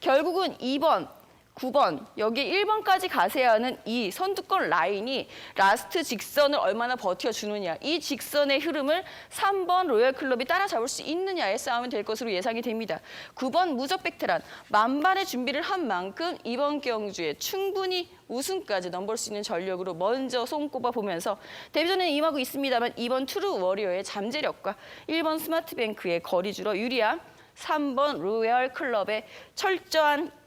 결국은 2번, 9번, 여기 1번까지 가세야 하는 이 선두권 라인이 라스트 직선을 얼마나 버텨주느냐, 이 직선의 흐름을 3번 로열클럽이 따라잡을 수 있느냐의 싸움이 될 것으로 예상이 됩니다. 9번 무적 베테랑, 만반의 준비를 한 만큼 이번 경주에 충분히 우승까지 넘볼 수 있는 전력으로 먼저 손꼽아 보면서 데뷔전에 임하고 있습니다만 2번 트루 워리어의 잠재력과 1번 스마트뱅크의 거리주로 유리한 3번 로열클럽의 철저한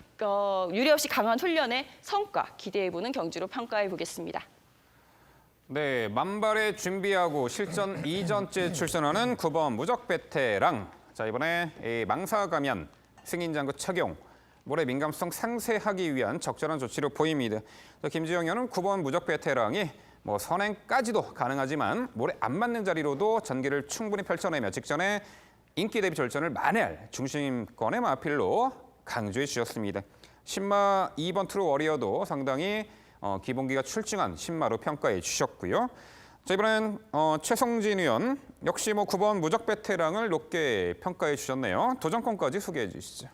유례없이 강한 훈련의 성과 기대해보는 경주로 평가해 보겠습니다. 네, 만발에 준비하고 실전 2전째 출전하는 9번 무적 베테랑. 자, 이번에 망사 가면 승인장구 착용, 모래 민감성 상쇄하기 위한 적절한 조치로 보입니다. 김지영 의원은 9번 무적 베테랑이 선행까지도 가능하지만 모래 안 맞는 자리로도 전개를 충분히 펼쳐내며 직전에 인기 대비 절전을 만회할 중심권의 마필로 강조해 주셨습니다. 신마 2번 트루 워리어도 상당히 기본기가 출중한 신마로 평가해 주셨고요. 자, 이번엔 최성진 의원 역시 9번 무적 베테랑을 높게 평가해 주셨네요. 도전권까지 소개해 주시죠.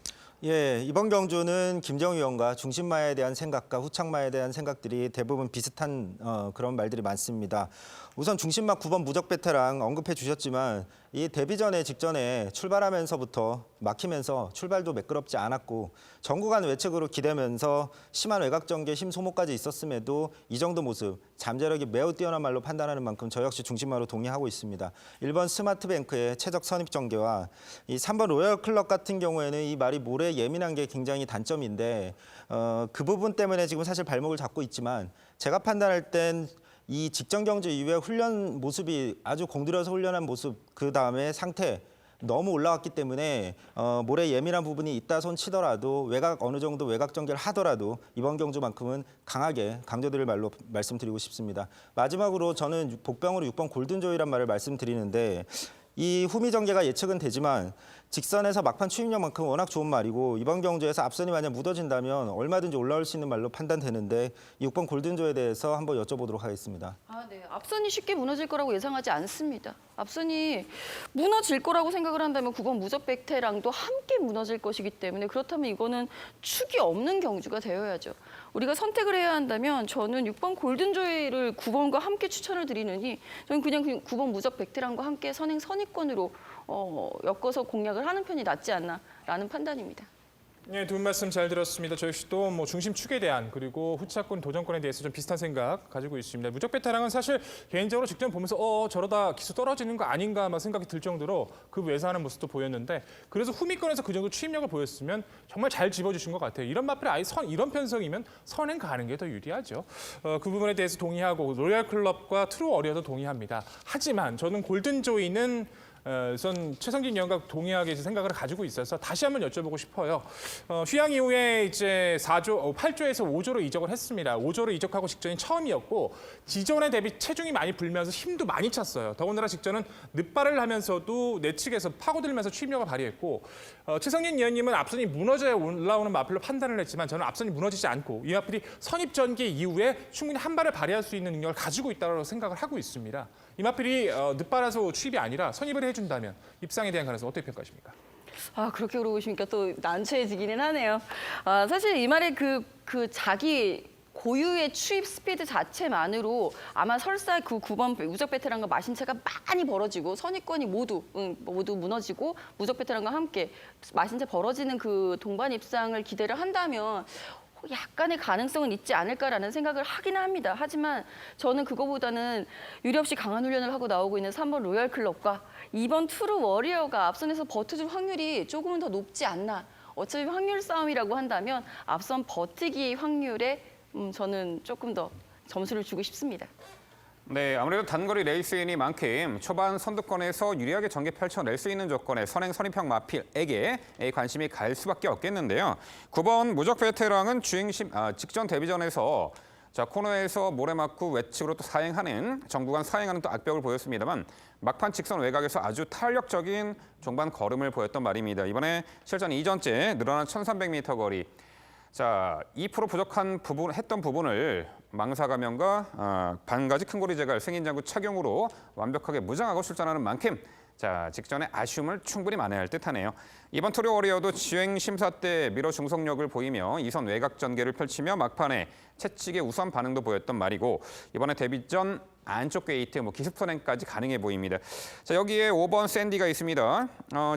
예, 이번 경주는 김정우 의원과 중심마에 대한 생각과 후착마에 대한 생각들이 대부분 비슷한 그런 말들이 많습니다. 우선 중심마 9번 무적 베테랑 언급해 주셨지만 이 데뷔전에 직전에 출발하면서부터 막히면서 출발도 매끄럽지 않았고 전구간 외측으로 기대면서 심한 외곽 전개 힘 소모까지 있었음에도 이 정도 모습 잠재력이 매우 뛰어난 말로 판단하는 만큼 저 역시 중심마로 동의하고 있습니다. 1번 스마트뱅크의 최적 선입 전개와 이 3번 로열 클럽 같은 경우에는 이 말이 모래에 예민한 게 굉장히 단점인데 그 부분 때문에 지금 사실 발목을 잡고 있지만 제가 판단할 땐 이 직전 경주 이후에 훈련 모습이 아주 공들여서 훈련한 모습 그 다음에 상태 너무 올라왔기 때문에 모래 예민한 부분이 있다 손 치더라도 외곽 어느 정도 외곽 전개를 하더라도 이번 경주만큼은 강하게 강조드릴 말로 말씀드리고 싶습니다. 마지막으로 저는 복병으로 6번 골든조이란 말을 말씀드리는데 이 후미 전개가 예측은 되지만 직선에서 막판 추입력만큼 워낙 좋은 말이고 이번 경주에서 앞선이 만약 묻어진다면 얼마든지 올라올 수 있는 말로 판단되는데 6번 골든조에 대해서 한번 여쭤보도록 하겠습니다. 네. 앞선이 쉽게 무너질 거라고 예상하지 않습니다. 앞선이 무너질 거라고 생각을 한다면 9번 무적 베테랑도 함께 무너질 것이기 때문에 그렇다면 이거는 축이 없는 경주가 되어야죠. 우리가 선택을 해야 한다면 저는 6번 골든조이를 9번과 함께 추천을 드리느니 저는 그냥 9번 무적 베테랑과 함께 선행 선입권으로 엮어서 공략을 하는 편이 낫지 않나라는 판단입니다. 네, 두 분 말씀 잘 들었습니다. 저 역시도 중심축에 대한 그리고 후차권 도전권에 대해서 좀 비슷한 생각 가지고 있습니다. 무적 베테랑은 사실 개인적으로 직전 보면서 저러다 기수 떨어지는 거 아닌가 막 생각이 들 정도로 그 외사하는 모습도 보였는데 그래서 후미권에서 그 정도 추임력을 보였으면 정말 잘 집어주신 것 같아요. 이런 마필이 아예 이런 편성이면 선행 가는 게 더 유리하죠. 그 부분에 대해서 동의하고 로얄 클럽과 트루 워리어도 동의합니다. 하지만 저는 골든조이는 우선 최성진 의원과 동의하게 생각을 가지고 있어서 다시 한번 여쭤보고 싶어요. 휴양 이후에 이제 8조에서 5조로 이적을 했습니다. 5조로 이적하고 직전이 처음이었고 지전에 대비 체중이 많이 불면서 힘도 많이 찼어요. 더군다나 직전은 늑발을 하면서도 내측에서 파고들면서 추임력을 발휘했고 최성진 의원님은 앞선이 무너져야 올라오는 마필로 판단을 했지만 저는 앞선이 무너지지 않고 이 마필이 선입 전개 이후에 충분히 한 발을 발휘할 수 있는 능력을 가지고 있다고 생각을 하고 있습니다. 이 마필이 늑발해서 추입이 아니라 선입을 해준다면 입상에 대한 가능성 어떻게 평가하십니까? 그렇게 물어보시니까 또 난처해지기는 하네요. 사실 이 말의 그 자기 고유의 추입 스피드 자체만으로 아마 설사 그 9번 무적 베테랑과 마신체가 많이 벌어지고 선입권이 모두 무너지고 무적 베테랑과 함께 마신체 벌어지는 그 동반 입상을 기대를 한다면 약간의 가능성은 있지 않을까라는 생각을 하긴 합니다. 하지만 저는 그거보다는 유례없이 강한 훈련을 하고 나오고 있는 3번 로얄 클럽과 2번 트루 워리어가 앞선에서 버텨줄 확률이 조금은 더 높지 않나. 어차피 확률 싸움이라고 한다면 앞선 버티기 확률에 저는 조금 더 점수를 주고 싶습니다. 네, 아무래도 단거리 레이스인인 만큼 초반 선두권에서 유리하게 전개 펼쳐낼 수 있는 조건의 선행 선입형 마필에게 관심이 갈 수밖에 없겠는데요. 9번 무적 베테랑은 직전 데뷔전에서 코너에서 모래 맞고 외측으로 또 사행하는 정구간 사행하는 또 악벽을 보였습니다만 막판 직선 외곽에서 아주 탄력적인 종반 걸음을 보였던 말입니다. 이번에 실전 이전째 늘어난 1,300m 거리. 2% 부족한 했던 부분을 망사 감염과 반가지 큰 고리 제갈 승인장구 착용으로 완벽하게 무장하고 출전하는 만큼 직전에 아쉬움을 충분히 만회할 듯하네요. 이번 트루 워리어도 지행 심사 때 미러 중속력을 보이며 2선 외곽 전개를 펼치며 막판에 채찍의 우수한 반응도 보였던 말이고 이번에 데뷔전 안쪽 게이트 기습 선행까지 가능해 보입니다. 여기에 5번 샌디가 있습니다.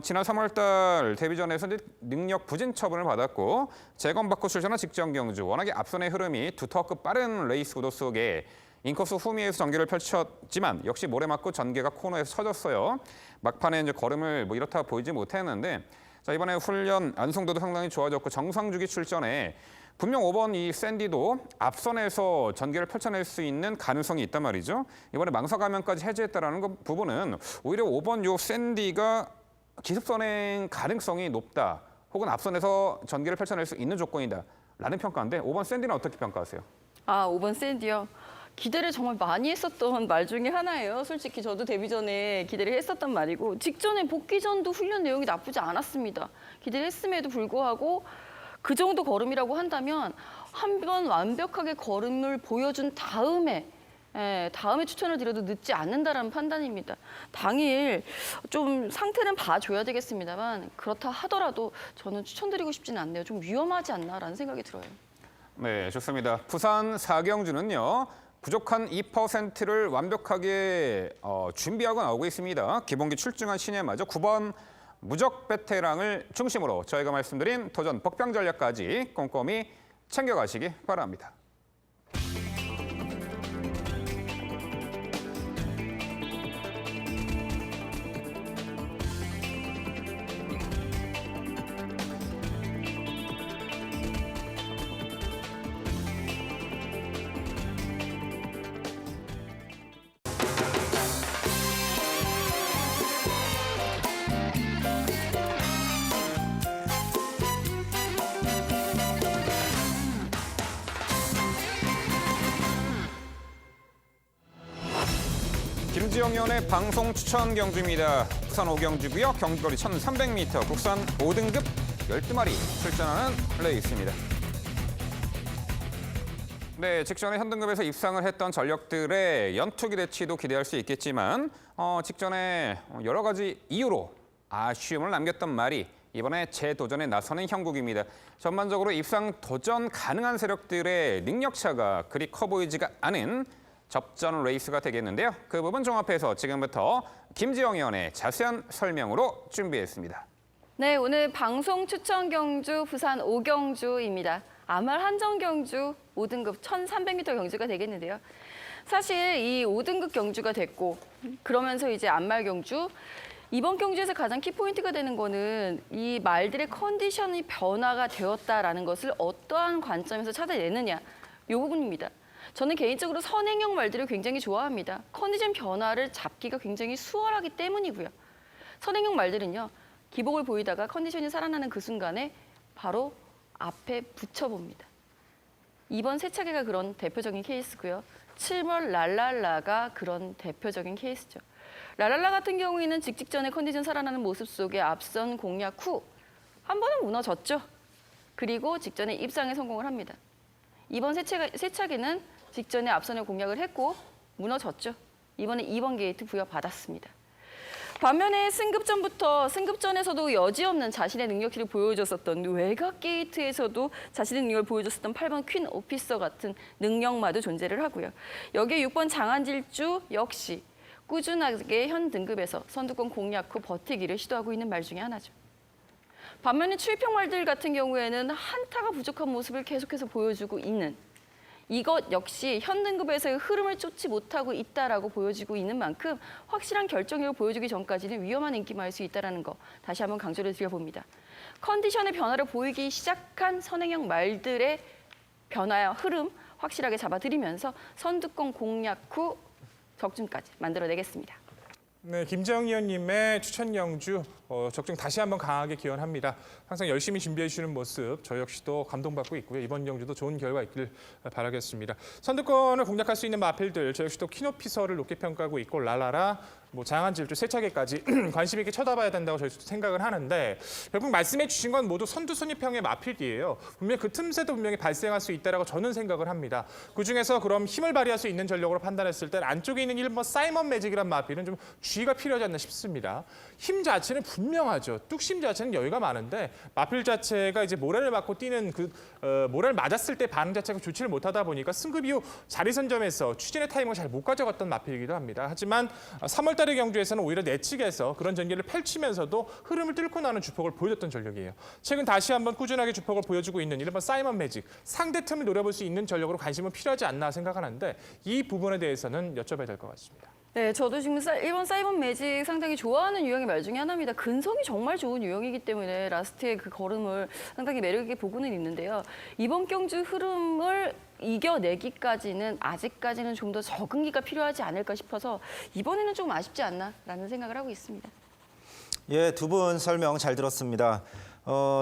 지난 3월달 데뷔전에서 능력 부진 처분을 받았고 재검받고 출전한 직전 경주 워낙에 앞선의 흐름이 두텁고 빠른 레이스 구도 속에 인코스 후미에서 전개를 펼쳤지만 역시 모래 맞고 전개가 코너에서 쳐졌어요. 막판에 이제 걸음을 이렇다 보이지 못했는데 이번에 훈련 완성도도 상당히 좋아졌고 정상주기 출전에 분명 5번 이 샌디도 앞선에서 전개를 펼쳐낼 수 있는 가능성이 있단 말이죠. 이번에 망사 감염까지 해제했다는 부분은 오히려 5번 요 샌디가 기습 선행 가능성이 높다. 혹은 앞선에서 전개를 펼쳐낼 수 있는 조건이다라는 평가인데 5번 샌디는 어떻게 평가하세요? 5번 샌디요. 기대를 정말 많이 했었던 말 중에 하나예요. 솔직히 저도 데뷔 전에 기대를 했었단 말이고 직전에 복귀 전도 훈련 내용이 나쁘지 않았습니다. 기대를 했음에도 불구하고 그 정도 걸음이라고 한다면 한 번 완벽하게 걸음을 보여준 다음에 다음에 추천을 드려도 늦지 않는다라는 판단입니다. 당일 좀 상태는 봐줘야 되겠습니다만 그렇다 하더라도 저는 추천드리고 싶지는 않네요. 좀 위험하지 않나라는 생각이 들어요. 네, 좋습니다. 부산 4경주는요. 부족한 2%를 완벽하게 준비하고 나오고 있습니다. 기본기 출중한 신예마저 9번 무적 베테랑을 중심으로 저희가 말씀드린 도전 복병 전략까지 꼼꼼히 챙겨가시기 바랍니다. 김지영 의원의 방송 추천 경주입니다. 부산 5경주고요. 경주거리 1,300m, 국산 5등급 12마리 출전하는 레이스입니다. 네, 직전에 현등급에서 입상을 했던 전력들의 연투기 대치도 기대할 수 있겠지만 직전에 여러 가지 이유로 아쉬움을 남겼던 말이 이번에 재도전에 나서는 형국입니다. 전반적으로 입상 도전 가능한 세력들의 능력차가 그리 커 보이지가 않은 접전 레이스가 되겠는데요. 그 부분 종합해서 지금부터 김지영 의원의 자세한 설명으로 준비했습니다. 네, 오늘 방송 추천 경주 부산 5경주입니다. 아말 한정 경주 5등급 1,300m 경주가 되겠는데요. 사실 이 5등급 경주가 됐고 그러면서 이제 암말 경주 이번 경주에서 가장 키포인트가 되는 거는 이 말들의 컨디션이 변화가 되었다라는 것을 어떠한 관점에서 찾아내느냐 이 부분입니다. 저는 개인적으로 선행형 말들을 굉장히 좋아합니다. 컨디션 변화를 잡기가 굉장히 수월하기 때문이고요. 선행형 말들은요. 기복을 보이다가 컨디션이 살아나는 그 순간에 바로 앞에 붙여봅니다. 이번 세차게가 그런 대표적인 케이스고요. 7번 랄랄라가 그런 대표적인 케이스죠. 랄랄라 같은 경우에는 직전에 컨디션 살아나는 모습 속에 앞선 공략 후 한 번은 무너졌죠. 그리고 직전에 입상에 성공을 합니다. 이번 세차게는 직전에 앞선을 공략을 했고 무너졌죠. 이번에 2번 게이트 부여받았습니다. 반면에 승급전에서도 여지없는 자신의 능력치를 보여줬었던 외곽 게이트에서도 자신의 능력을 보여줬었던 8번 퀸 오피서 같은 능력마도 존재를 하고요. 여기에 6번 장한질주 역시 꾸준하게 현 등급에서 선두권 공략 후 버티기를 시도하고 있는 말 중에 하나죠. 반면에 출평 말들 같은 경우에는 한타가 부족한 모습을 계속해서 보여주고 있는 이것 역시 현 등급에서의 흐름을 쫓지 못하고 있다라고 보여지고 있는 만큼 확실한 결정력을 보여주기 전까지는 위험한 인기마일 수 있다는 거 다시 한번 강조를 드려봅니다. 컨디션의 변화를 보이기 시작한 선행형 말들의 변화와 흐름 확실하게 잡아드리면서 선두권 공략 후 적중까지 만들어내겠습니다. 네, 김재영 의원님의 추천 경주 적중 다시 한번 강하게 기원합니다. 항상 열심히 준비해 주시는 모습 저 역시도 감동받고 있고요. 이번 경주도 좋은 결과 있길 바라겠습니다. 선두권을 공략할 수 있는 마필들 저 역시도 키노피서를 높게 평가하고 있고 랄라라, 장한질주, 세차게까지 관심 있게 쳐다봐야 된다고 저희도 생각을 하는데 결국 말씀해 주신 건 모두 선두 순위평의 마필이에요. 분명히 그 틈새도 분명히 발생할 수 있다고 저는 생각을 합니다. 그중에서 그럼 힘을 발휘할 수 있는 전력으로 판단했을 때 안쪽에 있는 1번 사이먼 매직이란 마필은 좀 주의가 필요하지 않나 싶습니다. 힘 자체는 분명하죠. 뚝심 자체는 여유가 많은데 마필 자체가 이제 모래를 맞고 뛰는 모래를 맞았을 때 반응 자체가 좋지를 못하다 보니까 승급 이후 자리 선점에서 추진의 타이밍을 잘 못 가져갔던 마필이기도 합니다. 하지만 3월 달의 경주에서는 오히려 내측에서 그런 전개를 펼치면서도 흐름을 뚫고 나는 주폭을 보여줬던 전력이에요. 최근 다시 한번 꾸준하게 주폭을 보여주고 있는 1번 사이먼 매직, 상대 틈을 노려볼 수 있는 전력으로 관심은 필요하지 않나 생각하는데 이 부분에 대해서는 여쭤봐야 될 것 같습니다. 네, 저도 지금 1번 사이먼 매직 상당히 좋아하는 유형의 말 중에 하나입니다. 근성이 정말 좋은 유형이기 때문에 라스트의 그 걸음을 상당히 매력 있게 보고는 있는데요. 이번 경주 흐름을 이겨내기까지는 아직까지는 좀 더 적응기가 필요하지 않을까 싶어서 이번에는 좀 아쉽지 않나라는 생각을 하고 있습니다. 예, 두 분 설명 잘 들었습니다.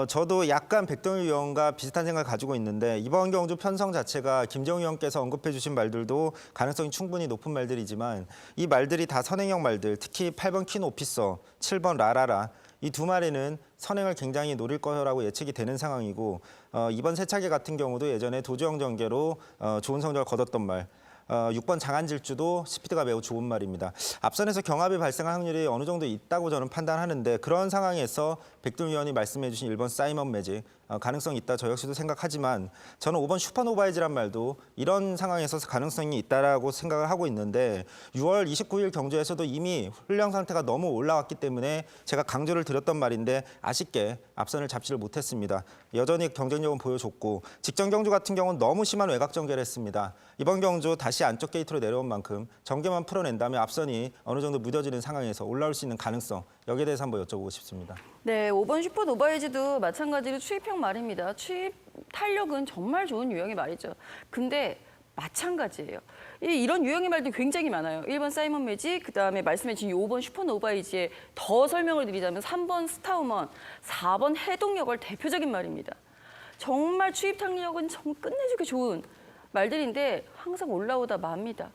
저도 약간 백동일 위원과 비슷한 생각을 가지고 있는데 이번 경주 편성 자체가 김정우 위원께서 언급해 주신 말들도 가능성이 충분히 높은 말들이지만 이 말들이 다 선행형 말들, 특히 8번 킨 오피서, 7번 라라라 이 두 마리는 선행을 굉장히 노릴 거라고 예측이 되는 상황이고 이번 세차게 같은 경우도 예전에 도주형 전개로 좋은 성적을 거뒀던 말 6번 장안질주도 스피드가 매우 좋은 말입니다. 앞선에서 경합이 발생할 확률이 어느 정도 있다고 저는 판단하는데 그런 상황에서 백동 위원이 말씀해 주신 1번 사이먼 매직 가능성이 있다 저 역시도 생각하지만 저는 5번 슈퍼노바이즈란 말도 이런 상황에서 가능성이 있다라고 생각을 하고 있는데 6월 29일 경주에서도 이미 훈련 상태가 너무 올라왔기 때문에 제가 강조를 드렸던 말인데 아쉽게 앞선을 잡지를 못했습니다. 여전히 경쟁력은 보여줬고 직전 경주 같은 경우는 너무 심한 외곽 전개를 했습니다. 이번 경주 다시 안쪽 게이트로 내려온 만큼 전개만 풀어낸다면 앞선이 어느 정도 무뎌지는 상황에서 올라올 수 있는 가능성 여기에 대해서 한번 여쭤보고 싶습니다. 네, 5번 슈퍼노바이즈도 마찬가지로 추입형 말입니다. 추입 탄력은 정말 좋은 유형의 말이죠. 근데 마찬가지예요. 이런 유형의 말도 굉장히 많아요. 1번 사이먼 매직, 그다음에 말씀해 주신 5번 슈퍼노바이즈에 더 설명을 드리자면 3번 스타우먼, 4번 해동력을 대표적인 말입니다. 정말 추입 탄력은 정 끝내주기 좋은 말들인데 항상 올라오다 맙니다.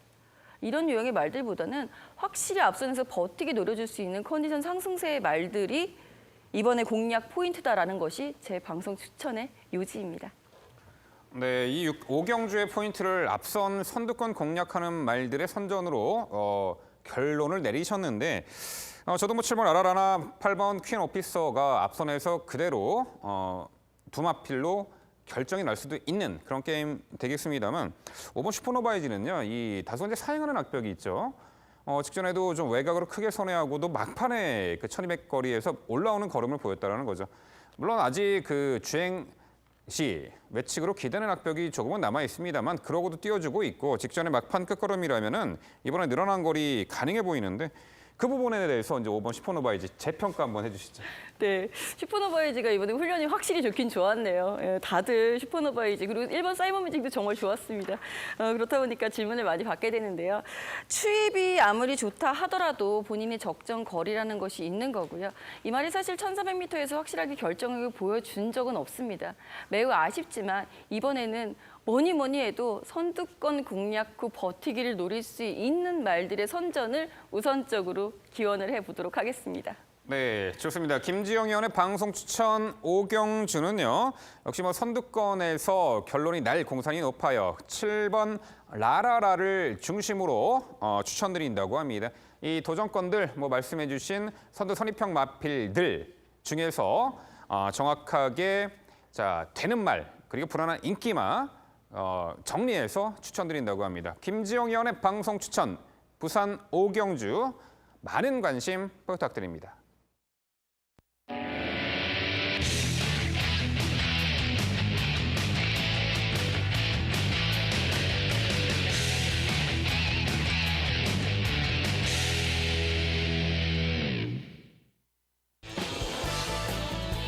이런 유형의 말들보다는 확실히 앞선에서 버티게 노려줄 수 있는 컨디션 상승세의 말들이 이번에 공략 포인트다라는 것이 제 방송 추천의 요지입니다. 네, 이 5경주의 포인트를 앞선 선두권 공략하는 말들의 선전으로 결론을 내리셨는데 저도 뭐 7번 아라라나 8번 퀸 오피서가 앞선에서 그대로 두마필로 결정이 날 수도 있는 그런 게임 되겠습니다만 5번 슈퍼노바이즈는요, 이 다소 이제 사행하는 악벽이 있죠. 직전에도 좀 외곽으로 크게 선회하고도 막판에 그 1200 거리에서 올라오는 걸음을 보였다는 거죠. 물론 아직 그 주행 시 외측으로 기대는 악벽이 조금은 남아 있습니다만 그러고도 띄워주고 있고 직전에 막판 끝걸음이라면은 이번에 늘어난 거리 가능해 보이는데 그 부분에 대해서 이제 5번 슈퍼노바이즈 재평가 한번 해주시죠. 네, 슈퍼노바이즈가 이번에 훈련이 확실히 좋긴 좋았네요. 예, 다들 슈퍼노바이즈 그리고 1번 사이먼 매직도 정말 좋았습니다. 그렇다 보니까 질문을 많이 받게 되는데요. 추입이 아무리 좋다 하더라도 본인의 적정 거리라는 것이 있는 거고요. 이 말이 사실 1400m에서 확실하게 결정력을 보여준 적은 없습니다. 매우 아쉽지만 이번에는 뭐니 해도 선두권 공략 후 버티기를 노릴 수 있는 말들의 선전을 우선적으로 기원을 해보도록 하겠습니다. 네, 좋습니다. 김지영 의원의 방송 추천 5경주는요. 역시 뭐 선두권에서 결론이 날 공산이 높아요. 7번 라라라를 중심으로 추천드린다고 합니다. 이 도전권들 뭐 말씀해 주신 선두 선입형 마필들 중에서 정확하게 되는 말 그리고 불안한 인기마 정리해서 추천드린다고 합니다. 김지영 의원의 방송 추천 부산 5경주 많은 관심 부탁드립니다.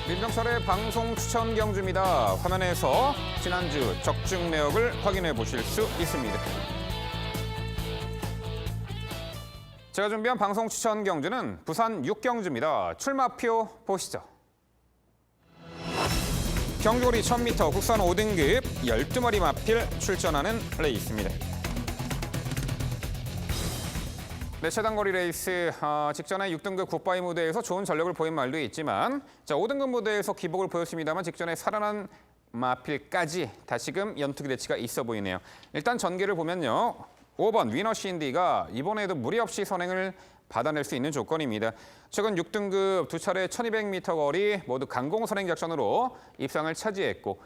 민병철의 방송 추천 경주입니다. 화면에서 지난주 적중 내역을 확인해 보실 수 있습니다. 제가 준비한 방송 추천 경주는 부산 6경주입니다. 출마표 보시죠. 경주거리 1000m 국산 5등급 12마리 마필 출전하는 레이스입니다. 네, 최단거리 레이스 직전에 6등급 굿바이 무대에서 좋은 전력을 보인 말도 있지만 5등급 무대에서 기복을 보였습니다만 직전에 살아난 마필까지 다시금 연투기 대치가 있어 보이네요. 일단 전개를 보면요. 5번 위너시인디가 이번에도 무리 없이 선행을 받아낼 수 있는 조건입니다. 최근 6등급 두 차례 1200m 거리 모두 강공 선행 작전으로 입상을 차지했고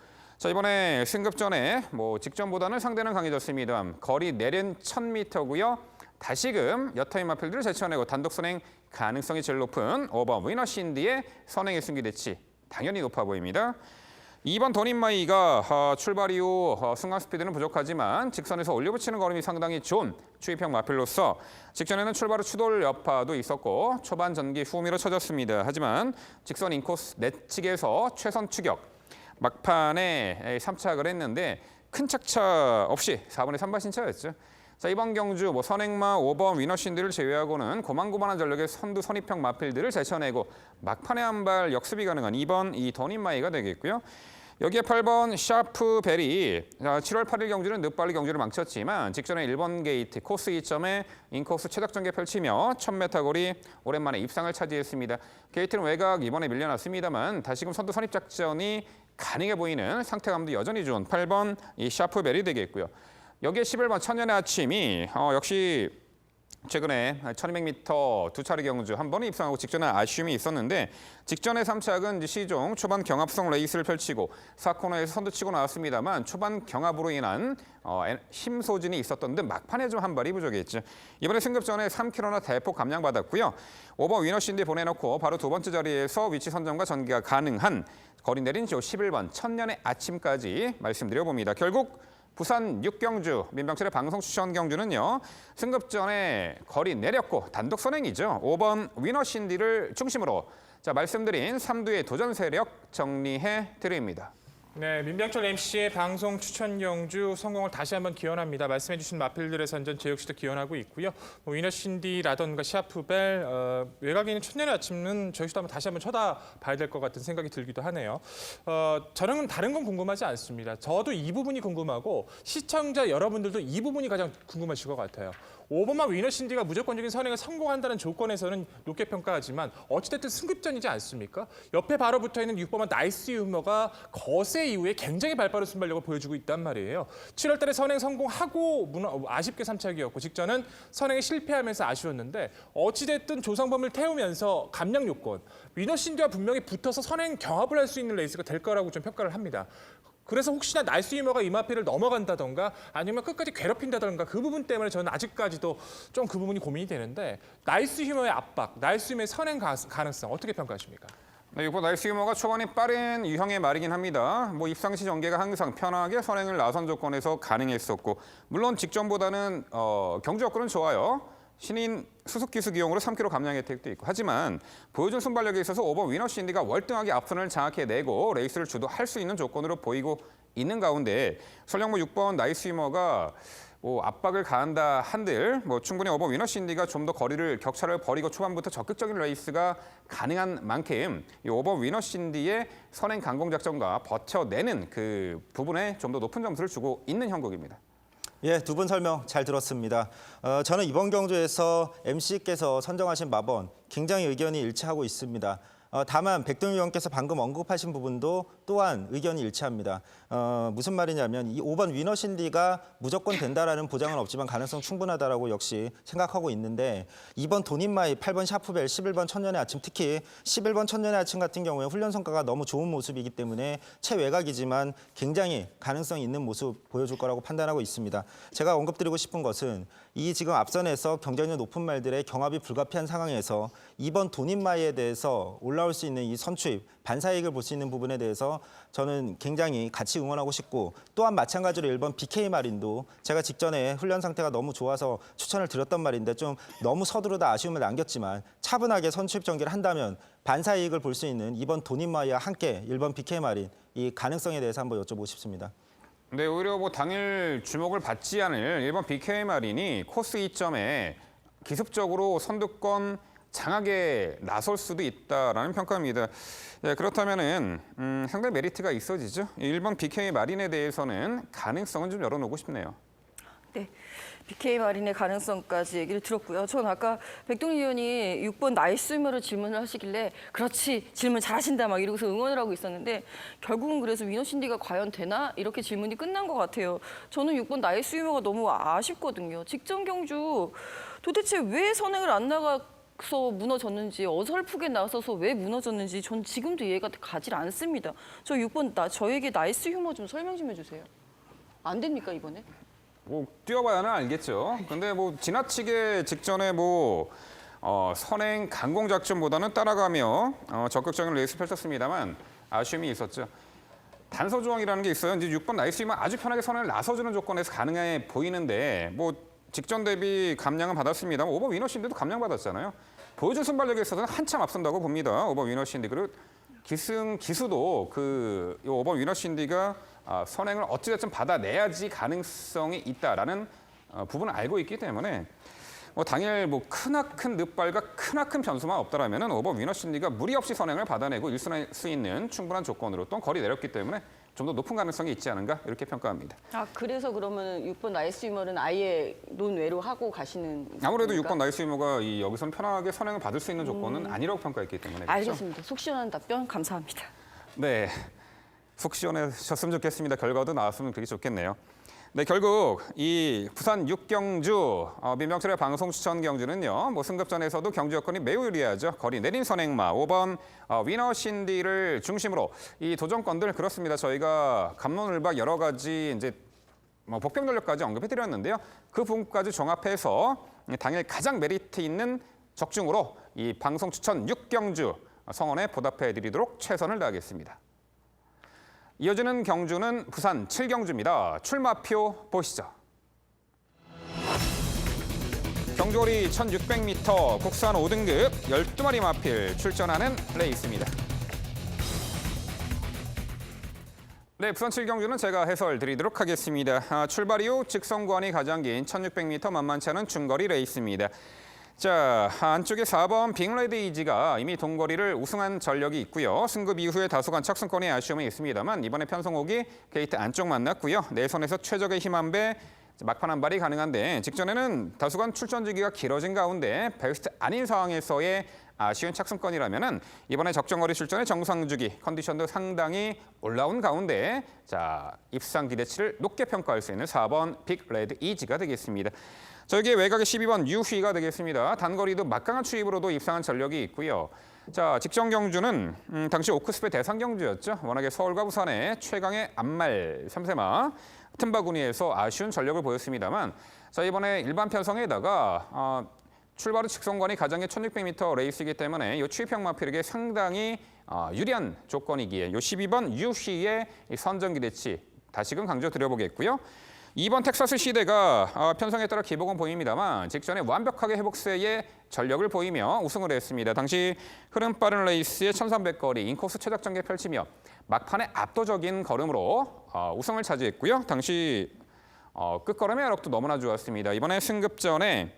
이번에 승급 전에 직전보다는 상대는 강해졌습니다. 거리 내린 1000m고요. 다시금 여타임 마필들을 제쳐내고 단독 선행 가능성이 제일 높은 5번 위너신디의 선행의 승기 대치 당연히 높아 보입니다. 2번 더닌마이가 출발 이후 순간 스피드는 부족하지만 직선에서 올려붙이는 걸음이 상당히 좋은 추입형 마필로서 직전에는 출발 후 추돌 여파도 있었고 초반 전기 후미로 쳐졌습니다. 하지만 직선 인코스 내측에서 최선 추격 막판에 3착을 했는데 큰 착차 없이 4분의 3발 신차였죠. 이번 경주 선행마 5번 위너신들을 제외하고는 고만고만한 전력의 선두 선입형 마필들을 제쳐내고 막판에 한 발 역습이 가능한 2번 이 더닌마이가 되겠고요. 여기에 8번 샤프 벨이 7월 8일 경주는 늦발리 경주를 망쳤지만 직전에 1번 게이트 코스 2점에 인코스 최적 전개 펼치며 1000m 거리 오랜만에 입상을 차지했습니다. 게이트는 외곽 이번에 밀려났습니다만 다시금 선두 선입 작전이 가능해 보이는 상태감도 여전히 좋은 8번 이 샤프 벨이 되겠고요. 여기에 11번 천년의 아침이 역시 최근에 1200m 두 차례 경주 한 번에 입상하고 직전에 아쉬움이 있었는데 직전의 3착은 시종 초반 경합성 레이스를 펼치고 4코너에서 선두치고 나왔습니다만 초반 경합으로 인한 힘 소진이 있었던 듯 막판에 좀 한 발이 부족했죠. 이번에 승급 전에 3km나 대폭 감량받았고요. 5번 위너신디 보내놓고 바로 두 번째 자리에서 위치 선점과 전개가 가능한 거리 내린 11번 천년의 아침까지 말씀드려봅니다. 결국 부산 6경주 민병철의 방송 추천 경주는요. 승급 전에 거리 내렸고 단독 선행이죠. 5번 위너신디를 중심으로 자 말씀드린 3두의 도전 세력 정리해 드립니다. 네, 민병철 MC의 방송 추천 경주 성공을 다시 한번 기원합니다. 말씀해주신 마필들의 선전 제 역시도 기원하고 있고요. 위너신디라던가 시아프벨, 외곽에 있는 천년의 아침은 저 역시도 한번 다시 한번 쳐다봐야 될 것 같은 생각이 들기도 하네요. 저는 다른 건 궁금하지 않습니다. 저도 이 부분이 궁금하고 시청자 여러분들도 이 부분이 가장 궁금하실 것 같아요. 5번만 위너신디가 무조건적인 선행을 성공한다는 조건에서는 높게 평가하지만 어찌됐든 승급전이지 않습니까? 옆에 바로 붙어있는 6번만 나이스 유머가 거세 이후에 굉장히 발빠른 순발력을 보여주고 있단 말이에요. 7월 달에 선행 성공하고 아쉽게 3착이었고 직전은 선행에 실패하면서 아쉬웠는데 어찌됐든 조성범을 태우면서 감량 요건, 위너신디와 분명히 붙어서 선행 경합을 할 수 있는 레이스가 될 거라고 좀 평가를 합니다. 그래서 혹시나 나이스 유머가 이마피를 넘어간다던가 아니면 끝까지 괴롭힌다던가 그 부분 때문에 저는 아직까지도 좀 그 부분이 고민이 되는데 나이스 유머의 압박, 나이스 유머의 선행 가능성 어떻게 평가하십니까? 네, 이번 나이스 유머가 초반에 빠른 유형의 말이긴 합니다. 입상시 전개가 항상 편하게 선행을 나선 조건에서 가능했었고 물론 직전보다는 경주 여건은 좋아요. 신인 수습기수 기용으로 3km 감량 혜택도 있고 하지만 보여준 순발력에 있어서 5번 위너신디가 월등하게 앞선을 장악해내고 레이스를 주도할 수 있는 조건으로 보이고 있는 가운데 설령 6번 나이스 유머가 압박을 가한다 한들 충분히 5번 위너신디가 좀 더 거리를 격차를 벌이고 초반부터 적극적인 레이스가 가능한 만큼 이 5번 위너신디의 선행 강공 작전과 버텨내는 그 부분에 좀 더 높은 점수를 주고 있는 형국입니다. 예, 두 분 설명 잘 들었습니다. 저는 이번 경주에서 MC께서 선정하신 마번 굉장히 의견이 일치하고 있습니다. 다만 백동희 의원께서 방금 언급하신 부분도 또한 의견이 일치합니다. 무슨 말이냐면 이 5번 위너신디가 무조건 된다라는 보장은 없지만 가능성 충분하다라고 역시 생각하고 있는데 2번 돈인마이, 8번 샤프벨, 11번 천년의 아침 특히 11번 천년의 아침 같은 경우에 훈련 성과가 너무 좋은 모습이기 때문에 최외곽이지만 굉장히 가능성 있는 모습 보여줄 거라고 판단하고 있습니다. 제가 언급드리고 싶은 것은 이 지금 앞선에서 경쟁력 높은 말들의 경합이 불가피한 상황에서 2번 돈인마이에 대해서 올라올 수 있는 이 선취입, 반사이익을 볼 수 있는 부분에 대해서 저는 굉장히 같이 응원하고 싶고 또한 마찬가지로 1번 BK 마린도 제가 직전에 훈련 상태가 너무 좋아서 추천을 드렸던 말인데 좀 너무 서두르다 아쉬움을 남겼지만 차분하게 선취입 전개를 한다면 반사이익을 볼 수 있는 2번 돈인마이와 함께 1번 BK 마린 이 가능성에 대해서 한번 여쭤보고 싶습니다. 네, 오히려 당일 주목을 받지 않을 1번 BK 마린이 코스 2점에 기습적으로 선두권 장악에 나설 수도 있다라는 평가입니다. 예, 그렇다면은 상당히 메리트가 있어지죠. 1번 BK 마린에 대해서는 가능성은 좀 열어놓고 싶네요. 네, BK 마린의 가능성까지 얘기를 들었고요. 전 아까 백동희 의원이 6번 나이스 유머를 질문을 하시길래 그렇지, 질문 잘하신다 막 이러고서 응원을 하고 있었는데 결국은 그래서 위너신디가 과연 되나? 이렇게 질문이 끝난 것 같아요. 저는 6번 나이스 유머가 너무 아쉽거든요. 직전 경주 도대체 왜 선행을 안 나가서 무너졌는지, 어설프게 나서서 왜 무너졌는지 전 지금도 이해가 가질 않습니다. 저 6번 저에게 나이스 유머 좀 설명 좀 해주세요. 안 됩니까 이번에? 뛰어봐야는 알겠죠. 근데 지나치게 직전에 선행 강공 작전보다는 따라가며 적극적인 레이스 펼쳤습니다만 아쉬움이 있었죠. 단서 조항이라는 게 있어요. 이제 6번 나이스이면 아주 편하게 선행을 나서주는 조건에서 가능해 보이는데 직전 대비 감량은 받았습니다만 5번 위너신디도 감량 받았잖아요. 보여준 순발력에 있어서는 한참 앞선다고 봅니다. 5번 위너신디. 그리고 기수도 5번 위너신디가 선행을 어찌됐든 받아내야지 가능성이 있다라는 부분을 알고 있기 때문에 당일 크나큰 늑발과 크나큰 변수만 없다라면은 5번 위너신디가 무리 없이 선행을 받아내고 일순할 수 있는 충분한 조건으로 또 거리 내렸기 때문에 좀 더 높은 가능성이 있지 않은가 이렇게 평가합니다. 그래서 그러면 6번 나이스 유머는 아예 논외로 하고 가시는 아무래도 겁니까? 6번 나이스 유머가 여기서는 편하게 선행을 받을 수 있는 조건은 아니라고 평가했기 때문에 그렇죠? 알겠습니다. 속 시원한 답변 감사합니다. 네, 속 시원해졌으면 좋겠습니다. 결과도 나왔으면 되게 좋겠네요. 네, 결국 이 부산 6경주 민병철의 방송 추천 경주는요. 뭐 승급전에서도 경주 여건이 매우 유리하죠. 거리 내린 선행마 5번 위너 신디를 중심으로 이 도전권들 그렇습니다. 저희가 갑론을박 여러 가지 이제 복병 전력까지 언급해드렸는데요. 그 부분까지 종합해서 당일 가장 메리트 있는 적중으로 이 방송 추천 6경주 성원에 보답해드리도록 최선을 다하겠습니다. 이어지는 경주는 부산 7경주입니다. 출마표 보시죠. 경주거리 1600m 국산 5등급 12마리 마필 출전하는 레이스입니다. 네, 부산 7경주는 제가 해설 드리도록 하겠습니다. 출발 이후 직선구간이 가장 긴 1600m 만만치 않은 중거리 레이스입니다. 자, 안쪽에 4번 빅레드 이지가 이미 동거리를 우승한 전력이 있고요. 승급 이후에 다소간 착승권의 아쉬움이 있습니다만 이번에 편성옥이 게이트 안쪽 만났고요. 내선에서 최적의 힘 한 배, 막판 한 발이 가능한데 직전에는 다소간 출전 주기가 길어진 가운데 베스트 아닌 상황에서의 아쉬운 착승권이라면은 이번에 적정거리 출전의 정상 주기 컨디션도 상당히 올라온 가운데 자, 입상 기대치를 높게 평가할 수 있는 4번 빅레드 이지가 되겠습니다. 저기에 외곽의 12번 유휘가 되겠습니다. 단거리도 막강한 추입으로도 입상한 전력이 있고요. 자, 직전 경주는 당시 오크스페 대상 경주였죠. 워낙에 서울과 부산의 최강의 앞말 3세마 틈바구니에서 아쉬운 전력을 보였습니다만 자, 이번에 일반 편성에다가 출발 후 직선관이 가장 긴 1600m 레이스이기 때문에 이 추입형 마필에게 상당히 유리한 조건이기에 이 12번 유휘의 선정 기대치 다시금 강조드려보겠고요. 2번 텍사스 시대가 편성에 따라 기복은 보입니다만 직전에 완벽하게 회복세의 전력을 보이며 우승을 했습니다. 당시 흐름 빠른 레이스의 1300거리 인코스 최적 전개 펼치며 막판에 압도적인 걸음으로 우승을 차지했고요. 당시 끝걸음의 여력도 너무나 좋았습니다. 이번에 승급전에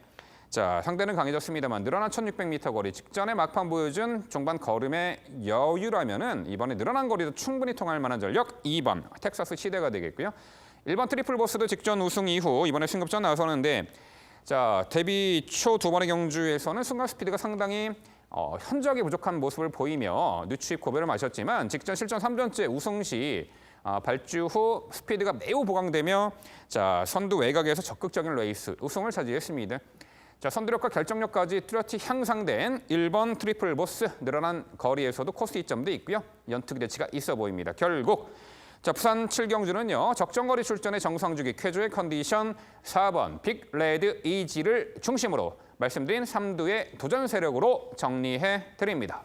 자, 상대는 강해졌습니다만 늘어난 1600m 거리 직전에 막판 보여준 종반 걸음의 여유라면은 이번에 늘어난 거리도 충분히 통할 만한 전력 2번 텍사스 시대가 되겠고요. 1번 트리플 보스도 직전 우승 이후 이번에 승급전 나서는데 자, 데뷔 초 두 번의 경주에서는 순간 스피드가 상당히 현저하게 부족한 모습을 보이며 늦추입 고배를 마셨지만 직전 실전 3전째 우승 시 발주 후 스피드가 매우 보강되며 자, 선두 외곽에서 적극적인 레이스 우승을 차지했습니다. 자, 선두력과 결정력까지 뚜렷이 향상된 1번 트리플 보스 늘어난 거리에서도 코스 이점도 있고요. 연투 기대치가 있어 보입니다. 결국 자, 부산 7경주는요. 적정거리 출전의 정상주기 쾌조의 컨디션 4번 빅레드 이지를 중심으로 말씀드린 3두의 도전 세력으로 정리해 드립니다.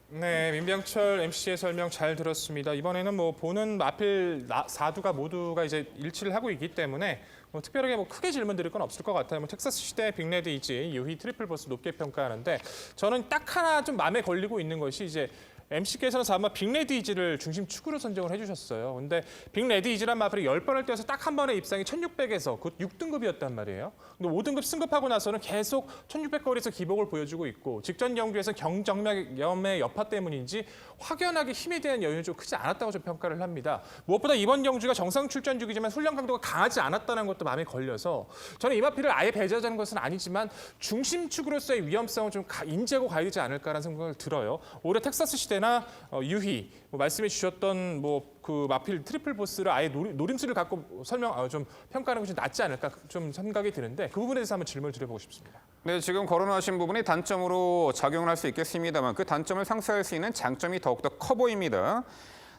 네, 민병철 MC의 설명 잘 들었습니다. 이번에는 뭐 보는 마필 4두가 모두가 이제 일치를 하고 있기 때문에 뭐 특별하게 뭐 크게 질문 드릴 건 없을 것 같아요. 뭐 텍사스 시대 빅레드 이지, 유희 트리플 보스 높게 평가하는데 저는 딱 하나 좀 마음에 걸리고 있는 것이 이제 MC께서는 아마 빅레드 이지를 중심 축으로 선정을 해주셨어요. 근데 빅레드 이지란 마필이 10번을 뛰어서 딱 한 번의 입상이 1600에서 곧 6등급이었단 말이에요. 근데 5등급 승급하고 나서는 계속 1600거리에서 기복을 보여주고 있고 직전 경주에서 경정맥염의 여파 때문인지 확연하게 힘에 대한 여유는 좀 크지 않았다고 좀 평가를 합니다. 무엇보다 이번 경주가 정상 출전 중이지만 훈련 강도가 강하지 않았다는 것도 마음에 걸려서 저는 이 마필을 아예 배제하자는 것은 아니지만 중심축으로서의 위험성을 좀 인지하고 가야 되지 않을까라는 생각을 들어요. 올해 텍사스 시대나 유희 말씀해 주셨던 뭐 그 마필 트리플 보스를 아예 노림수를 갖고 좀 평가하는 것이 낫지 않을까 좀 생각이 드는데 그 부분에 대해서 한번 질문을 드려보고 싶습니다. 네, 지금 거론하신 부분이 단점으로 작용을 할 수 있겠습니다만 그 단점을 상쇄할 수 있는 장점이 더욱더 커 보입니다.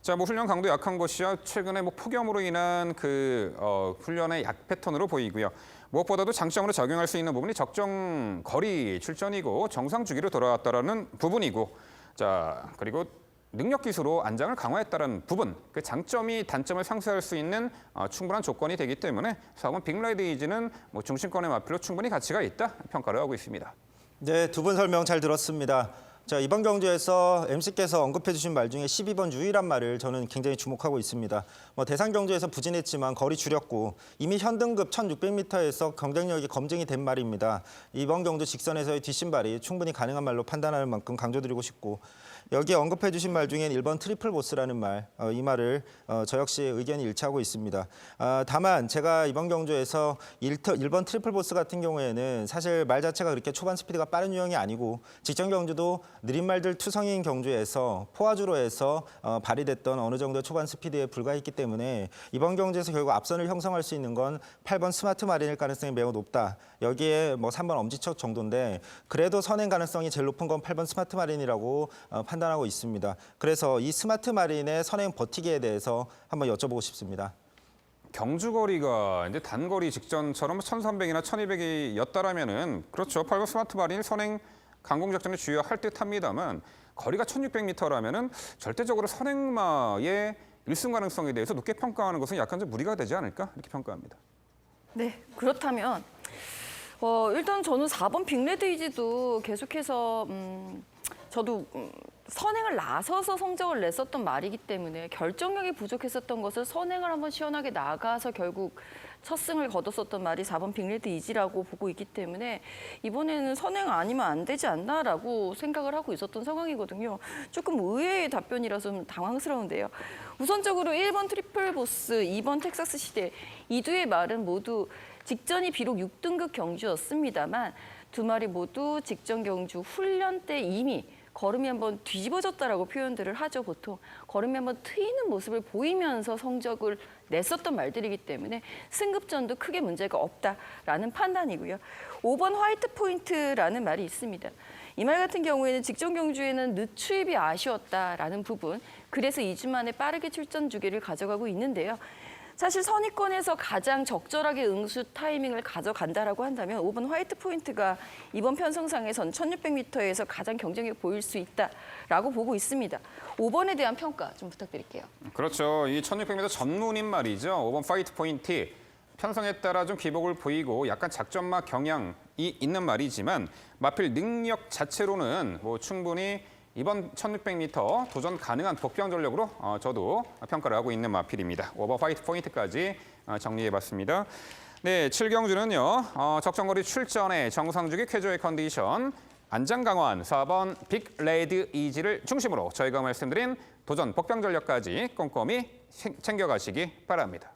자, 뭐 훈련 강도 약한 것이야 최근에 뭐 폭염으로 인한 그 훈련의 약 패턴으로 보이고요. 무엇보다도 장점으로 작용할 수 있는 부분이 적정 거리 출전이고 정상 주기로 돌아왔다라는 부분이고, 자, 그리고 능력 기수로 안장을 강화했다는 부분, 그 장점이 단점을 상쇄할 수 있는 충분한 조건이 되기 때문에 4번 빅레드 이지는 뭐 중심권의 마필로 충분히 가치가 있다 평가를 하고 있습니다. 네, 두 분 설명 잘 들었습니다. 자, 이번 경주에서 MC께서 언급해 주신 말 중에 12번 유일한 말을 저는 굉장히 주목하고 있습니다. 뭐 대상 경주에서 부진했지만 거리 줄였고 이미 현등급 1600m에서 경쟁력이 검증이 된 말입니다. 이번 경주 직선에서의 뒷신발이 충분히 가능한 말로 판단할 만큼 강조드리고 싶고 여기 언급해 주신 말 중엔 1번 트리플 보스라는 말, 이 말을 저 역시 의견이 일치하고 있습니다. 다만 제가 이번 경주에서 1번 트리플 보스 같은 경우에는 사실 말 자체가 그렇게 초반 스피드가 빠른 유형이 아니고 직전 경주도 느린 말들 투성인 경주에서 포화주로 해서 발휘됐던 어느 정도 초반 스피드에 불과했기 때문에 이번 경주에서 결국 앞선을 형성할 수 있는 건 8번 스마트 마린일 가능성이 매우 높다. 여기에 뭐 3번 엄지척 정도인데 그래도 선행 가능성이 제일 높은 건 8번 스마트 마린이라고 판단하고 있습니다. 그래서 이 스마트 마린의 선행 버티기에 대해서 한번 여쭤보고 싶습니다. 경주 거리가 이제 단거리 직전처럼 1,300이나 1,200이었다라면은 그렇죠. 8번 스마트 마린 선행 강공 작전에 주요할 듯합니다만 거리가 1,600m라면은 절대적으로 선행마의 1승 가능성에 대해서 높게 평가하는 것은 약간 좀 무리가 되지 않을까 이렇게 평가합니다. 네, 그렇다면 일단 저는 4번 빅레드이지도 계속해서 저도 선행을 나서서 성적을 냈었던 말이기 때문에 결정력이 부족했었던 것을 선행을 한번 시원하게 나가서 결국 첫 승을 거뒀었던 말이 4번 빅레드 이지라고 보고 있기 때문에 이번에는 선행 아니면 안 되지 않나라고 생각을 하고 있었던 상황이거든요. 조금 의외의 답변이라서 좀 당황스러운데요. 우선적으로 1번 트리플 보스, 2번 텍사스 시대 이 두의 말은 모두 직전이 비록 6등급 경주였습니다만 두 마리 모두 직전 경주 훈련 때 이미 걸음이 한번 뒤집어졌다라고 표현들을 하죠. 보통 걸음이 한번 트이는 모습을 보이면서 성적을 냈었던 말들이기 때문에 승급전도 크게 문제가 없다라는 판단이고요. 5번 화이트 포인트라는 말이 있습니다. 이 말 같은 경우에는 직전 경주에는 늦추입이 아쉬웠다라는 부분, 그래서 2주 만에 빠르게 출전 주기를 가져가고 있는데요. 사실 선의권에서 가장 적절하게 응수 타이밍을 가져간다라고 한다면 5번 화이트 포인트가 이번 편성상에선 1600m에서 가장 경쟁력 보일 수 있다라고 보고 있습니다. 5번에 대한 평가 좀 부탁드릴게요. 그렇죠. 이 1,600m 전문인 말이죠. 5번 파이트 포인트. 편성에 따라 좀 기복을 보이고 약간 작전마 경향이 있는 말이지만 마필 능력 자체로는 뭐 충분히 이번 1,600m 도전 가능한 복병 전력으로 저도 평가를 하고 있는 마필입니다. 5번 파이트 포인트까지 정리해봤습니다. 네, 7경주는요. 적정거리 출전에 정상주기 쾌조의 컨디션, 안장 강화한 4번 빅 레드 이지를 중심으로 저희가 말씀드린 도전 복병 전력까지 꼼꼼히 챙겨가시기 바랍니다.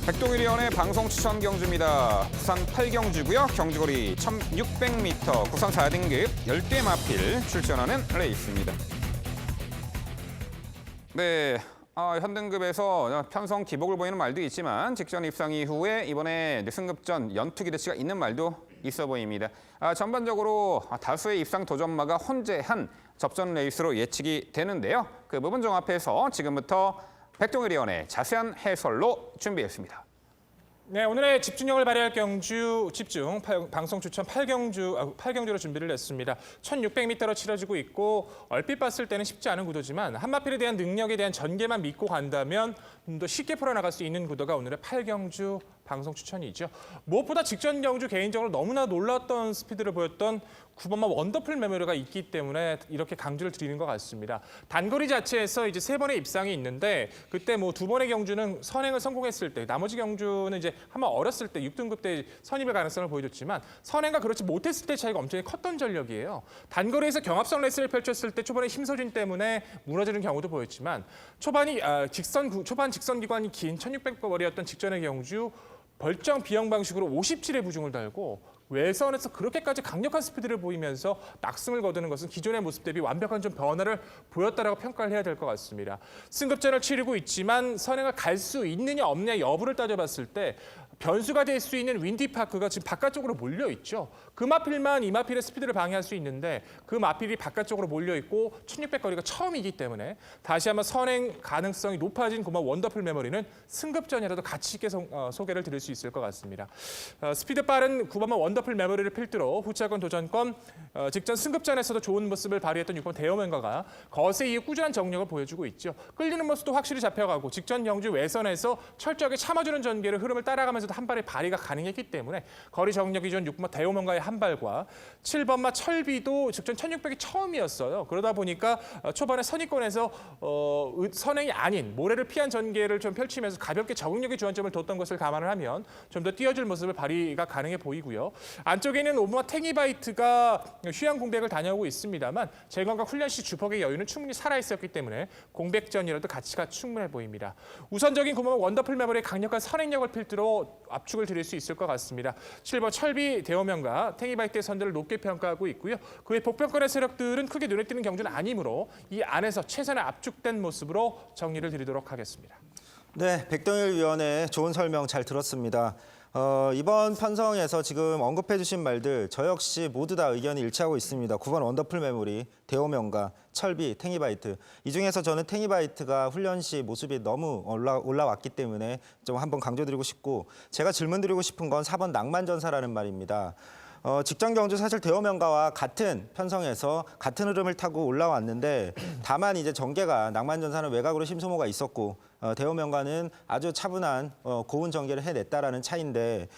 백동일위원회 방송 추천 경주입니다. 부산 8경주고요. 경주거리 1,600m, 구산 4등급 10개 마필 출전하는 레이스입니다. 네, 현등급에서 편성 기복을 보이는 말도 있지만 직전 입상 이후에 이번에 승급전 연투 기대치가 있는 말도 있어 보입니다. 전반적으로 다수의 입상 도전마가 혼재한 접전 레이스로 예측이 되는데요. 그 부분 종합해서 지금부터 백동일위원회 자세한 해설로 준비했습니다. 네, 오늘의 집중력을 발휘할 경주 집중 방송 추천 8경주로 준비를 했습니다. 1,600m로 치러지고 있고 얼핏 봤을 때는 쉽지 않은 구도지만 한마필에 대한 능력에 대한 전개만 믿고 간다면 좀 더 쉽게 풀어나갈 수 있는 구도가 오늘의 8경주 방송 추천이죠. 무엇보다 직전 경주 개인적으로 너무나 놀랐던 스피드를 보였던 9번마 원더풀 메모리가 있기 때문에 이렇게 강조를 드리는 것 같습니다. 단거리 자체에서 이제 3번의 입상이 있는데 그때 뭐 2번의 경주는 선행을 성공했을 때 나머지 경주는 이제 한번 어렸을 때 6등급 때 선입의 가능성을 보여줬지만 선행과 그렇지 못했을 때 차이가 엄청 컸던 전력이에요. 단거리에서 경합성 레이스를 펼쳤을 때 초반에 힘소진 때문에 무너지는 경우도 보였지만 초반 직선 기관이 긴 1,600거리였던 직전의 경주 벌정 비형 방식으로 57의 부중을 달고 외선에서 그렇게까지 강력한 스피드를 보이면서 낙승을 거두는 것은 기존의 모습 대비 완벽한 좀 변화를 보였다라고 평가를 해야 될 것 같습니다. 승급전을 치르고 있지만 선행을 갈 수 있느냐 없느냐 여부를 따져봤을 때 변수가 될 수 있는 윈디파크가 지금 바깥쪽으로 몰려 있죠. 그 마필만 이 마필의 스피드를 방해할 수 있는데 그 마필이 바깥쪽으로 몰려 있고 1600 거리가 처음이기 때문에 다시 한번 선행 가능성이 높아진 고마 원더풀 메모리는 승급전이라도 가치 있게 소개를 드릴 수 있을 것 같습니다. 스피드 빠른 9번마 원더풀 메모리를 필두로 후차권 도전권 직전 승급전에서도 좋은 모습을 발휘했던 6번 대여맨가가 거세 이후 꾸준한 정력을 보여주고 있죠. 끌리는 모습도 확실히 잡혀가고 직전 경주 외선에서 철저하게 참아주는 전개를 흐름을 따라가면서도 한 발의 발휘가 가능했기 때문에 거리 정력 기준 6번마 대여맨가의 한 발과 7번마 철비도 직전 1600이 처음이었어요. 그러다 보니까 초반에 선의권에서 선행이 아닌 모래를 피한 전개를 좀 펼치면서 가볍게 적응력의 주안점을 뒀던 것을 감안을 하면 좀 더 뛰어줄 모습을 발휘가 가능해 보이고요. 안쪽에는 5번마 탱이바이트가 휴양 공백을 다녀오고 있습니다만 제건과 훈련 시 주폭의 여유는 충분히 살아있었기 때문에 공백전이라도 가치가 충분해 보입니다. 우선적인 9번마 원더풀 메모리의 강력한 선행력을 필두로 압축을 드릴 수 있을 것 같습니다. 7번 철비 대호명과 탱이바이트의 선두를 높게 평가하고 있고요. 그의 복병권의 세력들은 크게 눈에 띄는 경주는 아니므로 이 안에서 최선의 압축된 모습으로 정리를 드리도록 하겠습니다. 네, 백동일 위원의 좋은 설명 잘 들었습니다. 이번 편성에서 지금 언급해 주신 말들 저 역시 모두 다 의견이 일치하고 있습니다. 9번 원더풀 메모리, 대호명가, 철비, 탱이바이트. 이 중에서 저는 탱이바이트가 훈련 시 모습이 너무 올라왔기 때문에 좀 한번 강조드리고 싶고 제가 질문드리고 싶은 건 4번 낭만전사라는 말입니다. 직전 경주 사실 대호명가와 같은 편성에서 같은 흐름을 타고 올라왔는데 다만 이제 전개가 낭만전사는 외곽으로 심소모가 있었고 대호명가는 아주 차분한 고운 전개를 해냈다라는 차이인데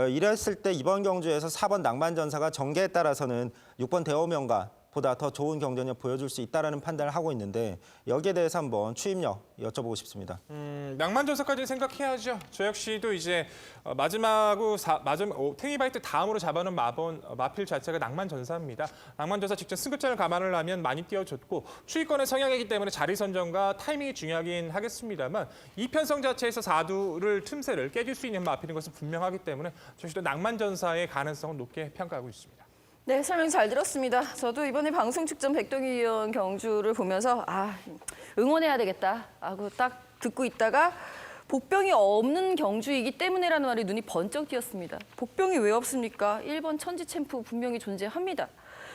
이랬을 때 이번 경주에서 4번 낭만전사가 전개에 따라서는 6번 대호명가 보다 더 좋은 경쟁력 보여줄 수 있다라는 판단을 하고 있는데 여기에 대해서 한번 추임력 여쭤보고 싶습니다. 낭만전사까지 생각해야죠. 저 역시도 이제 탱이바이트 다음으로 잡아놓은 마필 자체가 낭만전사입니다. 낭만전사 직전 승급전을 감안을 하면 많이 뛰어줬고 추위권의 성향이기 때문에 자리 선정과 타이밍이 중요하긴 하겠습니다만 이 편성 자체에서 4두를 틈새를 깨질 수 있는 마필인 것은 분명하기 때문에 저 역시도 낭만전사의 가능성은 높게 평가하고 있습니다. 네, 설명 잘 들었습니다. 저도 이번에 방송 직전 백동희 위원 경주를 보면서 응원해야 되겠다 하고 딱 듣고 있다가 복병이 없는 경주이기 때문에라는 말이 눈이 번쩍 띄었습니다. 복병이 왜 없습니까? 1번 천지 챔프 분명히 존재합니다.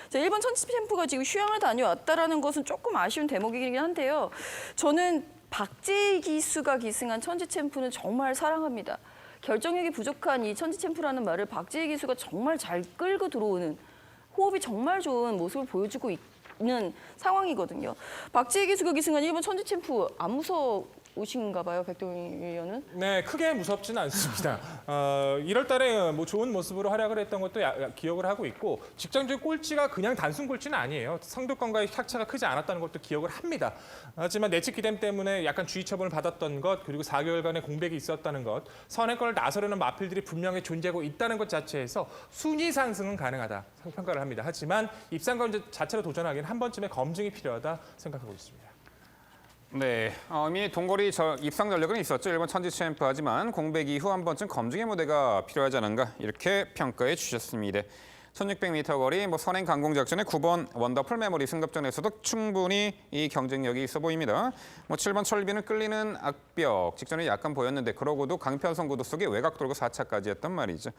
자, 1번 천지 챔프가 지금 휴양을 다녀왔다라는 것은 조금 아쉬운 대목이긴 한데요. 저는 박재희 기수가 기승한 천지 챔프는 정말 사랑합니다. 결정력이 부족한 이 천지 챔프라는 말을 박재희 기수가 정말 잘 끌고 들어오는 호흡이 정말 좋은 모습을 보여주고 있는 상황이거든요. 박지혜 기수가 기승한 1번 천지 챔프 안 무서우신가 봐요, 백동희 위원은? 네, 크게 무섭지는 않습니다. 1월 달에 뭐 좋은 모습으로 활약을 했던 것도 기억을 하고 있고 직전주 꼴찌가 그냥 단순 꼴찌는 아니에요. 상도권과의 격차가 크지 않았다는 것도 기억을 합니다. 하지만 내측 기댐 때문에 약간 주의 처분을 받았던 것 그리고 4개월간의 공백이 있었다는 것 선행권을 나서려는 마필들이 분명히 존재하고 있다는 것 자체에서 순위 상승은 가능하다 평가를 합니다. 하지만 입상권 자체로 도전하기는 한 번쯤의 검증이 필요하다 생각하고 있습니다. 네, 이미 동거리 입상 전력은 있었죠. 1번 천지 챔프 하지만 공백 이후 한 번쯤 검증의 무대가 필요하지 않은가 이렇게 평가해 주셨습니다. 1600m 거리 선행 강공 작전의 9번 원더풀 메모리 승급전에서도 충분히 이 경쟁력이 있어 보입니다. 7번 철비는 끌리는 악벽 직전에 약간 보였는데 그러고도 강편성 구도 속에 외곽 돌고 4차까지 했단 말이죠.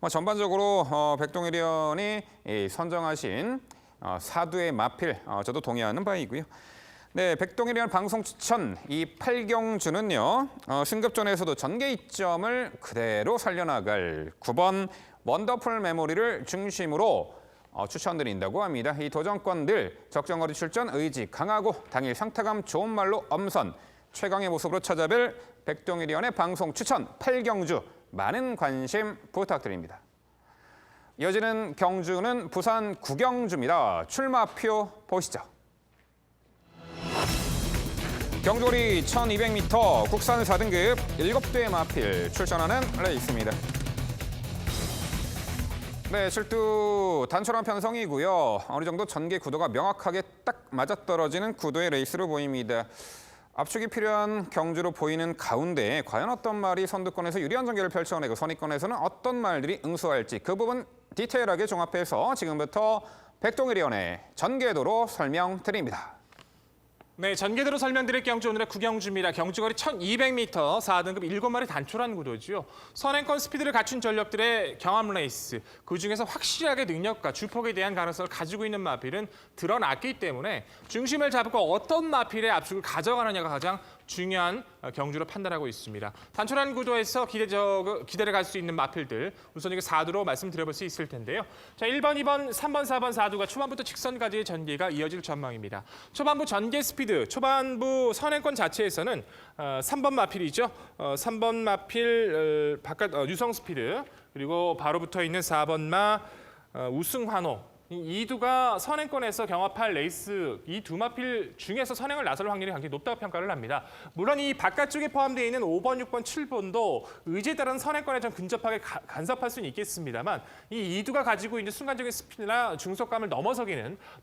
전반적으로 백동일 의원이 선정하신 사두의 마필 저도 동의하는 바이고요. 네, 백동일 의원 방송 추천 이 8경주는요. 승급전에서도 전개 이점을 그대로 살려나갈 9번 원더풀 메모리를 중심으로 추천드린다고 합니다. 이 도전권들 적정거리 출전 의지 강하고 당일 상타감 좋은 말로 엄선 최강의 모습으로 찾아뵐 백동일 의원의 방송 추천 8경주 많은 관심 부탁드립니다. 이어지는 경주는 부산 9경주입니다. 출마표 보시죠. 경주거리 1200m 국산 4등급 7대의 마필 출전하는 레이스입니다. 네, 실두 단촐한 편성이고요. 어느 정도 전개 구도가 명확하게 딱 맞아떨어지는 구도의 레이스로 보입니다. 압축이 필요한 경주로 보이는 가운데 과연 어떤 말이 선두권에서 유리한 전개를 펼쳐내고 선의권에서는 어떤 말들이 응수할지 그 부분 디테일하게 종합해서 지금부터 백동일 의원의 전개도로 설명드립니다. 네, 전개대로 설명드릴 경주 오늘의 구경주입니다. 경주거리 1200m, 4등급 7마리 단촐한 구도지요. 선행권 스피드를 갖춘 전력들의 경합 레이스, 그중에서 확실하게 능력과 주폭에 대한 가능성을 가지고 있는 마필은 드러났기 때문에 중심을 잡고 어떤 마필의 압축을 가져가느냐가 가장 중요한 경주로 판단하고 있습니다. 단촐한 구도에서 기대를 갈 수 있는 마필들 우선 이게 4두로 말씀드려볼 수 있을 텐데요. 자, 1번, 2번, 3번, 4번, 4두가 초반부터 직선까지의 전개가 이어질 전망입니다. 초반부 전개 스피드, 초반부 선행권 자체에서는 3번 마필이죠. 3번 마필 바깥 유성 스피드, 그리고 바로 붙어 있는 4번 마 우승환호. 이 2두가 선행권에서 경합할 레이스 이 두 마필 중에서 선행을 나설 확률이 굉장히 높다고 평가를 합니다. 물론 이 바깥쪽에 포함되어 있는 5번, 6번, 7번도 의지에 따른 선행권에 좀 근접하게 간섭할 수는 있겠습니다만 이 2두가 가지고 있는 순간적인 스피드나 중속감을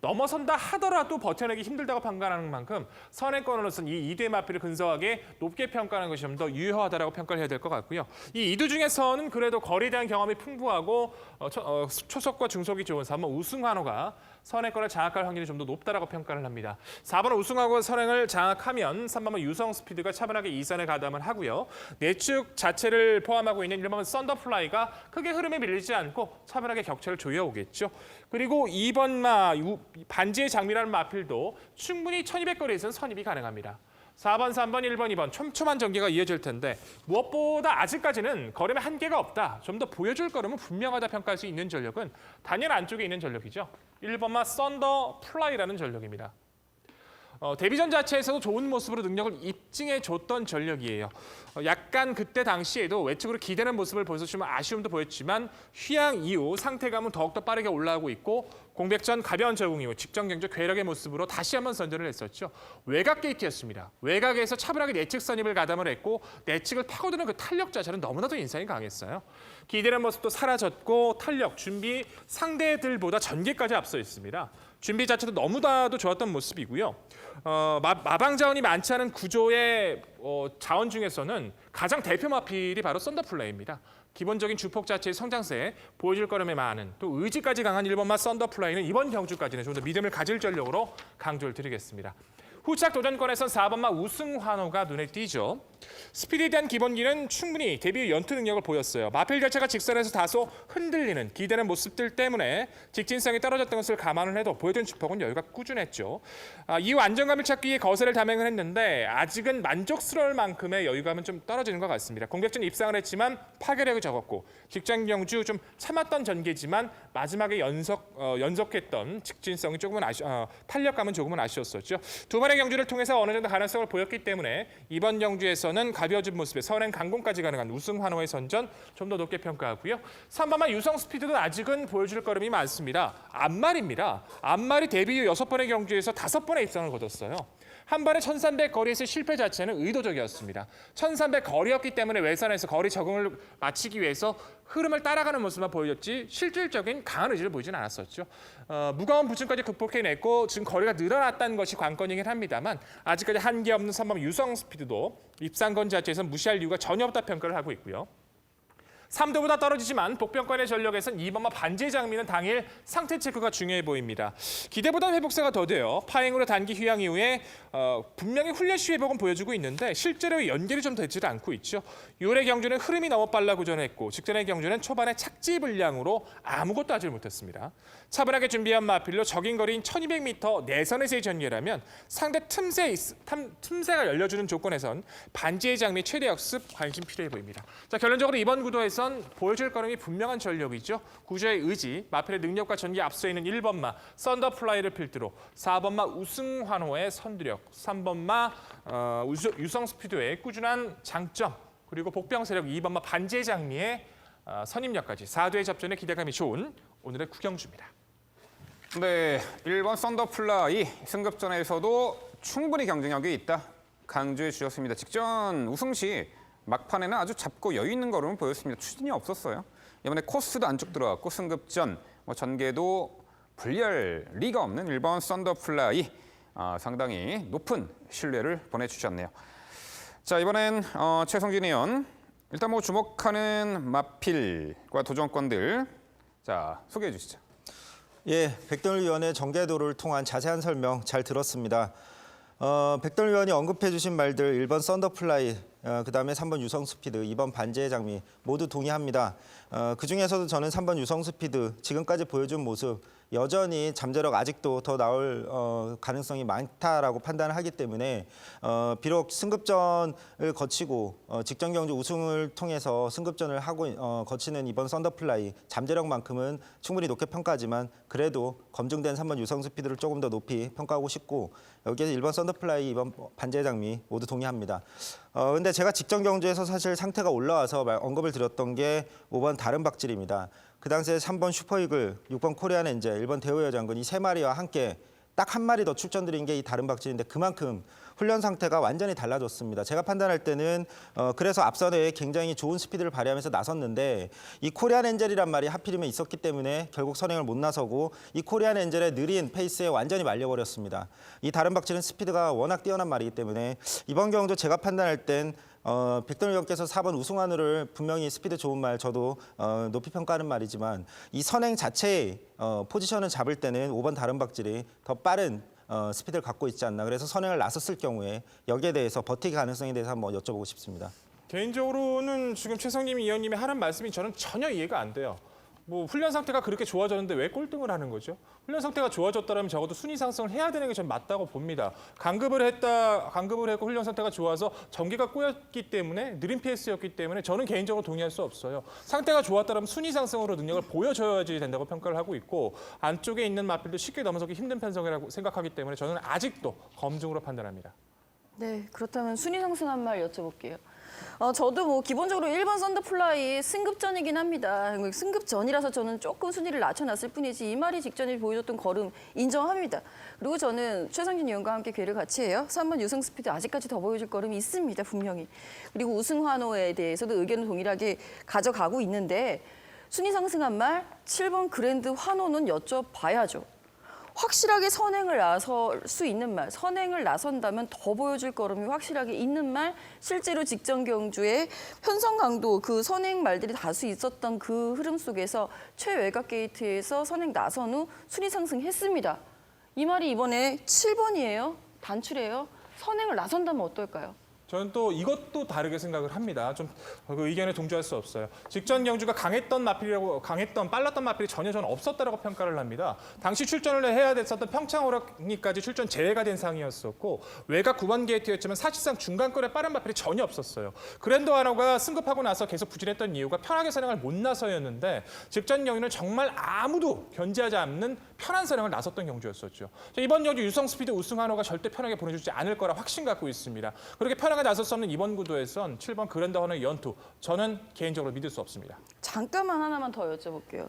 넘어선다 하더라도 버텨내기 힘들다고 판단하는 만큼 선행권으로서는 이 2두의 마필을 근소하게 높게 평가하는 것이 좀 더 유효하다고 평가를 해야 될 것 같고요. 이 2두 중에서는 그래도 거리에 대한 경험이 풍부하고 초속과 중속이 좋은 3번 우승환호가 선행권을 장악할 확률이 좀 더 높다라고 평가를 합니다. 4번 우승하고 선행을 장악하면 3번은 유성 스피드가 차분하게 2선에 가담을 하고요. 내축 자체를 포함하고 있는 1번은 썬더플라이가 크게 흐름에 밀리지 않고 차분하게 격차를 조여오겠죠. 그리고 2번 마 반지의 장미라는 마필도 충분히 1200거리에서는 선입이 가능합니다. 4번, 3번, 1번, 2번 촘촘한 전개가 이어질 텐데 무엇보다 아직까지는 걸음에 한계가 없다. 좀 더 보여줄 걸음은 분명하다 평가할 수 있는 전력은 단연 안쪽에 있는 전력이죠. 1번마 썬더 플라이라는 전력입니다. 데뷔전 자체에서도 좋은 모습으로 능력을 입증해줬던 전력이에요. 약간 그때 당시에도 외측으로 기대는 모습을 보여주면 아쉬움도 보였지만 휴양 이후 상태감은 더욱더 빠르게 올라오고 있고 공백전 가벼운 적응 이후 직전 경주 괴력의 모습으로 다시 한번 선전을 했었죠. 외곽 게이트였습니다. 외곽에서 차분하게 내측 선입을 가담을 했고 내측을 파고드는 그 탄력 자체는 너무나도 인상이 강했어요. 기대는 모습도 사라졌고 탄력, 준비 상대들보다 전개까지 앞서 있습니다. 준비 자체도 너무나도 좋았던 모습이고요. 마방 자원이 많지 않은 구조의 자원 중에서는 가장 대표 마필이 바로 썬더플라이입니다. 기본적인 주폭 자체의 성장세에 보여줄 걸음에 많은 또 의지까지 강한 1번마 썬더플라이는 이번 경주까지는 좀 더 믿음을 가질 전력으로 강조를 드리겠습니다. 후착 도전권에선 4번마 우승환호가 눈에 띄죠. 스피드에 대한 기본기는 충분히 데뷔 연투 능력을 보였어요. 마필 자체가 직선에서 다소 흔들리는 기대는 모습들 때문에 직진성이 떨어졌던 것을 감안을 해도 보여준 주폭은 여유가 꾸준했죠. 이후 안정감을 찾기 위해 거세를 담행을 했는데 아직은 만족스러울 만큼의 여유감은 좀 떨어지는 것 같습니다. 공격전 입상을 했지만 파괴력이 적었고 직전 경주 좀 참았던 전개지만 마지막에 연속했던 직진성이 조금은 탄력감은 조금은 아쉬웠었죠. 두 번의 경주를 통해서 어느 정도 가능성을 보였기 때문에 이번 경주에서는 가벼워진 모습에 선행 강공까지 가능한 우승환호의 선전 좀 더 높게 평가하고요. 3번만 유성 스피드도 아직은 보여줄 걸음이 많습니다. 앞말입니다. 앞말이 데뷔 후 6번의 경주에서 5번의 입상을 거뒀어요. 한 번에 1300 거리에서 실패 자체는 의도적이었습니다. 1300 거리였기 때문에 외선에서 거리 적응을 마치기 위해서 흐름을 따라가는 모습만 보여줬지 실질적인 강한 의지를 보이진 않았었죠. 무거운 부층까지 극복해냈고 지금 거리가 늘어났다는 것이 관건이긴 합니다만 아직까지 한계 없는 3번 유성 스피드도 입상권 자체에서 무시할 이유가 전혀 없다 평가를 하고 있고요. 3도보다 떨어지지만 복병권의 전력에선 2번마 반지의 장미는 당일 상태 체크가 중요해 보입니다. 기대보다 회복세가 더뎌요. 파행으로 단기 휴양 이후에 분명히 훈련 시 회복은 보여주고 있는데 실제로 연결이 좀 되지를 않고 있죠. 6월의 경주는 흐름이 너무 빨라 구전했고 직전의 경주는 초반에 착지 불량으로 아무것도 하지 못했습니다. 차분하게 준비한 마필로 적인 거리인 1200m 내선에서의 전개라면 상대 틈새가 열려주는 조건에선 반지의 장미 최대 역습 관심 필요해 보입니다. 자, 결론적으로 이번 구도에선 보여줄 걸음이 분명한 전력이죠. 구조의 의지, 마필의 능력과 전기에 앞서 있는 1번마 썬더플라이를 필두로 4번마 우승환호의 선두력, 3번마 유성 스피드의 꾸준한 장점, 그리고 복병 세력 2번마 반지의 장미의 선임력까지 4두의 접전에 기대감이 좋은 오늘의 구경주입니다. 네, 1번 썬더플라이 승급전에서도 충분히 경쟁력이 있다 강조해 주셨습니다. 직전 우승 시 막판에는 아주 잡고 여유 있는 걸음을 보였습니다. 추진이 없었어요. 이번에 코스도 안쪽 들어갔고 승급전, 전개도 불리할 리가 없는 1번 썬더플라이 상당히 높은 신뢰를 보내주셨네요. 자, 이번엔 최성진 의원 일단 주목하는 마필과 도전권들 자 소개해 주시죠. 예, 백동일 위원의 전개도를 통한 자세한 설명 잘 들었습니다. 백돌 위원이 언급해 주신 말들 1번 썬더플라이, 그다음에 3번 유성스피드, 2번 반지의 장미 모두 동의합니다. 그중에서도 저는 3번 유성스피드 지금까지 보여준 모습 여전히 잠재력 아직도 더 나올 가능성이 많다라고 판단을 하기 때문에 비록 승급전을 거치고 직전 경주 우승을 통해서 승급전을 하고 거치는 이번 썬더플라이 잠재력만큼은 충분히 높게 평가하지만 그래도 검증된 3번 유성스피드를 조금 더 높이 평가하고 싶고 여기에서 1번 썬더플라이, 2번 반지의 장미 모두 동의합니다. 근데 제가 직전 경주에서 사실 상태가 올라와서 언급을 드렸던 게 5번 다른 박질입니다. 그 당시에 3번 슈퍼이글, 6번 코리안 엔젤, 1번 대우여 장군 이 세 마리와 함께 딱 한 마리 더 출전드린 게 이 다른 박질인데 그만큼 훈련 상태가 완전히 달라졌습니다. 제가 판단할 때는 그래서 앞선에 굉장히 좋은 스피드를 발휘하면서 나섰는데 이 코리안 엔젤이란 말이 하필이면 있었기 때문에 결국 선행을 못 나서고 이 코리안 엔젤의 느린 페이스에 완전히 말려버렸습니다. 이 다른 박질은 스피드가 워낙 뛰어난 말이기 때문에 이번 경주 제가 판단할 땐 백돌 위원께서 4번 우승한우를 분명히 스피드 좋은 말 저도 높이 평가하는 말이지만 이 선행 자체의 포지션을 잡을 때는 5번 다른 박질이 더 빠른 스피드를 갖고 있지 않나. 그래서 선행을 나섰을 경우에 여기에 대해서 버티기 가능성에 대해서 한번 여쭤보고 싶습니다. 개인적으로는 지금 최성님 위원님이 하는 말씀이 저는 전혀 이해가 안 돼요. 뭐 훈련 상태가 그렇게 좋아졌는데 왜 꼴등을 하는 거죠? 훈련 상태가 좋아졌다면 적어도 순위 상승을 해야 되는 게 전 맞다고 봅니다. 강급을 했고 훈련 상태가 좋아서 전개가 꼬였기 때문에 느린 페이스였기 때문에 저는 개인적으로 동의할 수 없어요. 상태가 좋았다면 순위 상승으로 능력을 보여줘야지 된다고 평가를 하고 있고 안쪽에 있는 마필도 쉽게 넘어서기 힘든 편성이라고 생각하기 때문에 저는 아직도 검증으로 판단합니다. 네, 그렇다면 순위 상승한 말 여쭤볼게요. 저도 뭐 기본적으로 1번 썬더플라이 승급전이긴 합니다. 승급전이라서 저는 조금 순위를 낮춰놨을 뿐이지 이 말이 직전에 보여줬던 걸음 인정합니다. 그리고 저는 최상진 의원과 함께 괴를 같이 해요. 3번 유승 스피드 아직까지 더 보여줄 걸음이 있습니다, 분명히. 그리고 우승 환호에 대해서도 의견을 동일하게 가져가고 있는데 순위 상승한 말 7번 그랜드 환호는 여쭤봐야죠. 확실하게 선행을 나설 수 있는 말, 선행을 나선다면 더 보여줄 걸음이 확실하게 있는 말, 실제로 직전 경주에 편성 강도 그 선행 말들이 다수 있었던 그 흐름 속에서 최외곽 게이트에서 선행 나선 후 순위 상승했습니다. 이 말이 이번에 7번이에요. 단출이에요. 선행을 나선다면 어떨까요? 저는 또 이것도 다르게 생각을 합니다. 좀 그 의견에 동조할 수 없어요. 직전 경주가 빨랐던 마필이 전혀 저는 없었다라고 평가를 합니다. 당시 출전을 해야 됐었던 평창호랑이까지 출전 제외가 된 상황이었었고 외곽 9번 게이트였지만 사실상 중간권에 빠른 마필이 전혀 없었어요. 그랜드 환호가 승급하고 나서 계속 부진했던 이유가 편하게 선행을 못 나서였는데 직전 경주는 정말 아무도 견제하지 않는 편한 선행을 나섰던 경주였었죠. 이번 경주 유성 스피드 우승 환호가 절대 편하게 보내주지 않을 거라 확신 갖고 있습니다. 그렇게 편하게 나설 수 없는 이번 구도에선 7번 그랜드 환호의 연투, 저는 개인적으로 믿을 수 없습니다. 잠깐만 하나만 더 여쭤볼게요.